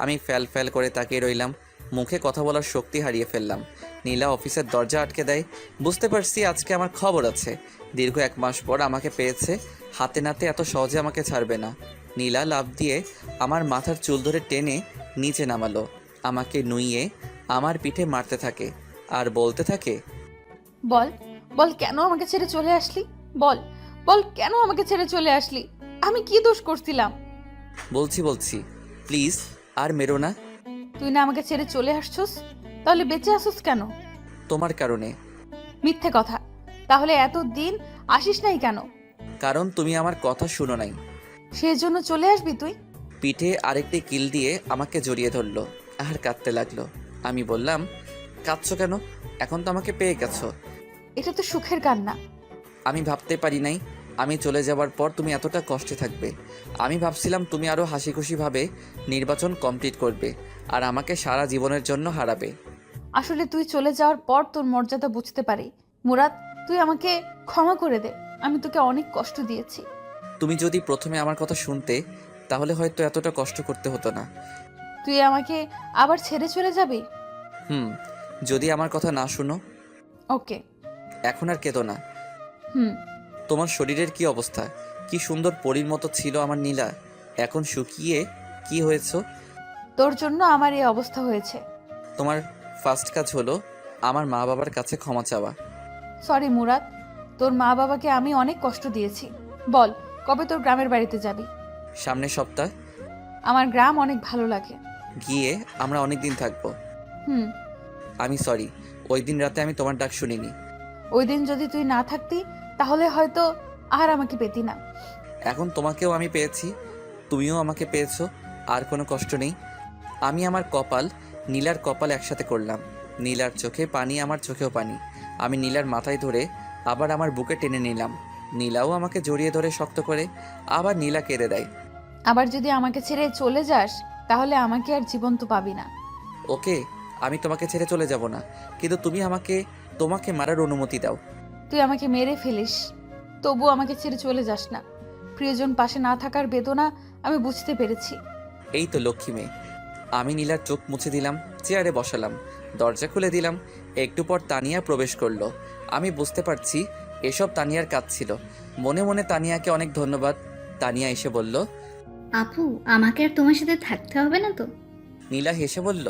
আমি ফ্যাল ফ্যাল করে তাকিয়ে রইলাম, মুখে কথা বলার শক্তি হারিয়ে ফেললাম। নীলা অফিসের দরজা আটকে দেয়। বুঝতে পারছি আজকে আমার খবর আছে। দীর্ঘ 1 মাস পর আমাকে পেয়েছে, হাতে নাতে এত সহজে আমাকে ছাড়বে না। নীলা লাফ দিয়ে আমার মাথার চুল ধরে টেনে নিচে নামালো। আমাকে নুইয়ে আমার পিঠে মারতে থাকে আর বলতে থাকে, বল, বল কেন আমাকে ছেড়ে চলে আসলি? বল, বল কেন আমাকে ছেড়ে চলে আসলি? আমি কি দোষ করছিলাম? বলছি প্লিজ আর মেরো না। তুই না আমাকে ছেড়ে চলে আসছস, তাহলে বেঁচে আসছস কেন? তোমার কারণে। মিথ্যে কথা। তাহলে এত দিন আসিস নাই কেন? কারণ তুমি আমার কথা শুনো নাই। সেজন্য চলে আসবি তুই? পিঠে আরেকটি কিল দিয়ে আমাকে জড়িয়ে ধরলো আর কাঁদতে লাগলো। আমি বললাম, কাঁদছো কেন? এখন তো আমাকে পেয়ে গেছো। এটা তো সুখের কান্না। আমি ভাবতে পারি নাই আমি চলে যাওয়ার পর তুমি এতটা কষ্টে থাকবে। আমি ভাবছিলাম তুমি আরও হাসি খুশিভাবে নির্বাচন কমপ্লিট করবে আর আমাকে সারা জীবনের জন্য হারাবে। আসলে তুই চলে যাওয়ার পর তোর মর্যাদা বুঝতে পারি। মুরাদ, তুই আমাকে ক্ষমা করে দে। আমি তোকে অনেক কষ্ট দিয়েছি। তুমি যদি প্রথমে আমার কথা শুনতে তাহলে হয়তো এতটা কষ্ট করতে হতো না। তুই আমাকে আবার ছেড়ে চলে যাবি? যদি আমার কথা না শুনো। ওকে। এখন আর কেঁদো না। হুম। তোমার শরীরের কি অবস্থা? কি সুন্দর পরীর মতো ছিল আমার নীলা, এখন শুকিয়ে কি হয়েছো? তোর জন্য আমার এই অবস্থা হয়েছে। তোমার ফার্স্ট কাজ হলো আমার মা বাবার কাছে ক্ষমা চাওয়া। সরি মুরাদ, তোর মা বাবাকে আমি অনেক কষ্ট দিয়েছি। বল, কবে তোর গ্রামের বাড়িতে যাবি? সামনের সপ্তাহ। আমার গ্রাম অনেক ভালো লাগে। গিয়ে আমরা অনেক দিন থাকবো। হুম। আমি সরি, ওই দিন রাতে আমি তোমার ডাক শুনিনি। ওই দিন যদি তুই না থাকতি তাহলে হয়তো আর আমাকে পেতি না। এখন তোমাকেও আমি পেয়েছি, তুমিও আমাকে পেয়েছো, আর কোনো কষ্ট নেই। আমি আমার কপাল নীলার কপাল একসাথে করলাম। নীলার চোখে পানি, আমার চোখেও পানি। আমি নীলার মাথায় ধরে আবার আমার বুকে টেনে নিলাম। নীলাও আমাকে জড়িয়ে ধরে শক্ত করে, আবার নীলা কেঁদে দেয়। আবার যদি আমাকে ছেড়ে চলে যাস তাহলে আমাকে আর জীবন্ত পাবি না। ওকে, আমি তোমাকে ছেড়ে চলে যাব না, কিন্তু তুমি তোমাকে মারার অনুমতি দাও। তুই আমাকে মেরে ফেলিস, তবু আমাকে ছেড়ে চলে যাস না। প্রিয়জন পাশে না থাকার বেদনা আমি বুঝতে পেরেছি। এই তো লক্ষ্মী মেয়ে। আমি নীলার চোখ মুছে দিলাম, চেয়ারে বসালাম, দরজা খুলে দিলাম। একটু পর তানিয়া প্রবেশ করলো। আমি বুঝতে পারছি এসব তানিয়ার কাজ ছিল। মনে মনে তানিয়াকে অনেক ধন্যবাদ। তানিয়া এসে বলল, আপু আমাকে আর তোমার সাথে থাকতে হবে না তো? নীলা হেসে বলল,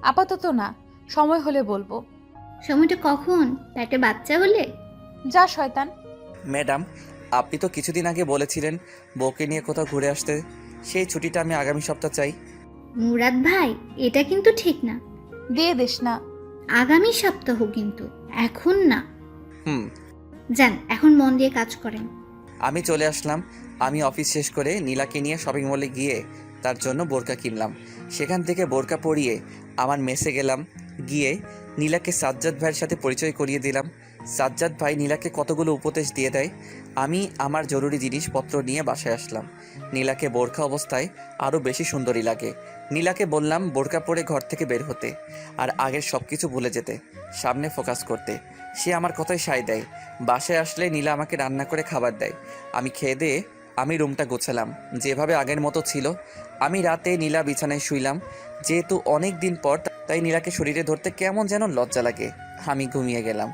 আপাতত না, সময় হলে বলবো। সময়টা কখন? পেটে বাচ্চা হলে? যা শয়তান। ম্যাডাম, আপনি তো কিছুদিন আগে বলেছিলেন বউকে নিয়ে কোথাও ঘুরে আসতে। সেই ছুটিটা আমি আগামী সপ্তাহ চাই। মুরাদ ভাই, এটা কিন্তু ঠিক না। দিয়ে দিস না। আগামী সপ্তাহ কিন্তু, এখন না। হুম। যান, এখন মন দিয়ে কাজ করেন। আমি চলে আসলাম। আমি অফিস শেষ করে নীলাকে নিয়ে শপিং মলে গিয়ে তার জন্য বোরকা কিনলাম। সেখান থেকে বোরকা পরিয়ে আমার মেসে গেলাম। গিয়ে নীলাকে সাজ্জাদ ভাইয়ের সাথে পরিচয় করিয়ে দিলাম। সাজ্জাদ ভাই নীলাকে কতগুলো উপদেশ দিয়ে দেয়। আমি আমার জরুরি জিনিসপত্র নিয়ে বাসায় আসলাম। নীলাকে বোরকা অবস্থায় আরও বেশি সুন্দরী লাগে। নীলাকে বললাম বোরকা পরে ঘর থেকে বের হতে, আর আগের সব কিছু ভুলে যেতে, সামনে ফোকাস করতে। সে আমার কথায় সায় দেয়। বাসায় আসলে নীলা আমাকে রান্না করে খাবার দেয়। আমি খেয়ে দিয়ে আমি রুমটা গোছালাম, যেভাবে আগের মতো ছিল। আমি রাতে নীলা বিছানায় শুইলাম। যেহেতু অনেক দিন পর, তাই নীলাকে শরীরে ধরতে কেমন যেন লজ্জা লাগে। আমি ঘুমিয়ে গেলাম।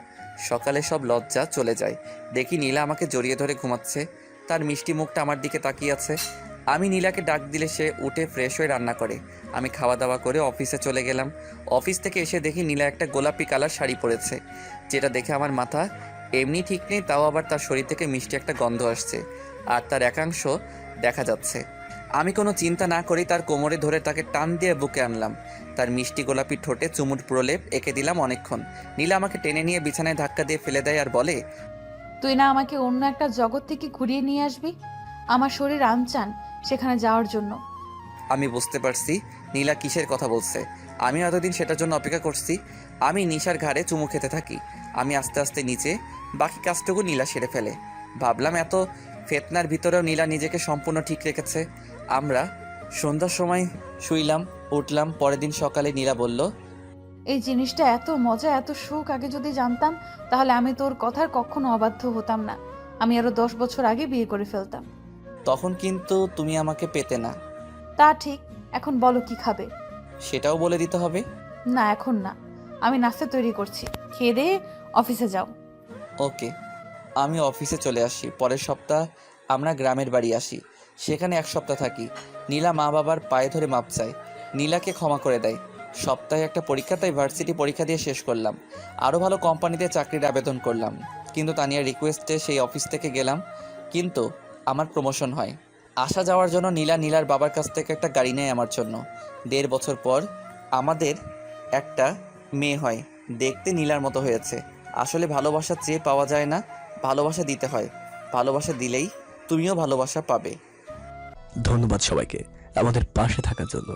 সকালে সব লজ্জা চলে যায়। দেখি নীলা আমাকে জড়িয়ে ধরে ঘুমাচ্ছে। তার মিষ্টি মুখটা আমার দিকে তাকিয়ে আছে। আমি নীলাকে ডাক দিলে সে উঠে ফ্রেশ হয়ে রান্না করে। আমি খাওয়া দাওয়া করে অফিসে চলে গেলাম। অফিস থেকে এসে দেখি নীলা একটা গোলাপি কালার শাড়ি পরেছে, যেটা দেখে আমার মাথা এমনি ঠিক নেই, তাও আবার তার শরীর থেকে মিষ্টি একটা গন্ধ আসছে, আর তার একাংশ দেখা যাচ্ছে। আমি কোনো চিন্তা না করেই তার কোমরে ধরে তাকে টান দিয়ে বুকে আনলাম। তার মিষ্টি গোলাপি ঠোঁটে চুমুট প্রলেপ এঁকে দিলাম অনেকক্ষণ। নীলা আমাকে টেনে নিয়ে বিছানায় ধাক্কা দিয়ে ফেলে দেয় আর বলে, তুই না আমাকে অন্য একটা জগৎ থেকে ঘুরিয়ে নিয়ে আসবি? আমার শরীর আনচান সেখানে যাওয়ার জন্য। আমি বুঝতে পারছি নীলা কিসের কথা বলছে। আমি এতদিন সেটার জন্য অপেক্ষা করছি। আমি নিশার ঘাড়ে চুমু খেতে থাকি। আমি আস্তে আস্তে নিচে, বাকি কাজটুকু নীলা সেরে ফেলে। ভাবলাম এত ফেতনার ভিতরেও নীলা নিজেকে সম্পূর্ণ ঠিক রেখেছে। আমরা সন্ধ্যার সময় শুইলাম, উঠলাম। পরের দিন সকালে নীলা বলল, এই জিনিসটা এত মজা, এত সুখ আগে যদি জানতাম তাহলে আমি তোর কথার কখনো অবাধ্য হতাম না। আমি আরো 10 বছর আগে বিয়ে করে ফেলতাম। তখন কিন্তু তুমি আমাকে পেতে না। তা ঠিক। এখন বলো কি খাবে? সেটাও বলে দিতে হবে। না, এখন না। আমি নাস্তা তৈরি করছি, খেয়ে দিয়ে অফিসে যাও। ওকে। আমি অফিসে চলে আসি। পরের সপ্তাহ আমরা গ্রামের বাড়ি আসি। সেখানে 1 সপ্তাহ থাকি। নীলা মা বাবার পায়ে ধরে মাপ চায়। নীলাকে ক্ষমা করে দেয়। সপ্তাহে একটা পরীক্ষা, তাই ভার্সিটি পরীক্ষা দিয়ে শেষ করলাম। আরও ভালো কোম্পানিতে চাকরির আবেদন করলাম। কিন্তু তানিয়ার রিকোয়েস্টে সেই অফিস থেকে গেলাম। কিন্তু আমার প্রমোশন হয়। আসা যাওয়ার জন্য নীলার বাবার কাছ থেকে একটা গাড়ি নেয় আমার জন্য। 1.5 বছর পর আমাদের একটা মেয়ে হয়। দেখতে নীলার মতো হয়েছে। আসলে ভালোবাসা চেয়ে পাওয়া যায় না, ভালোবাসা দিতে হয়। ভালোবাসা দিলেই তুমিও ভালোবাসা পাবে। ধন্যবাদ সবাইকে আমাদের পাশে থাকার জন্য।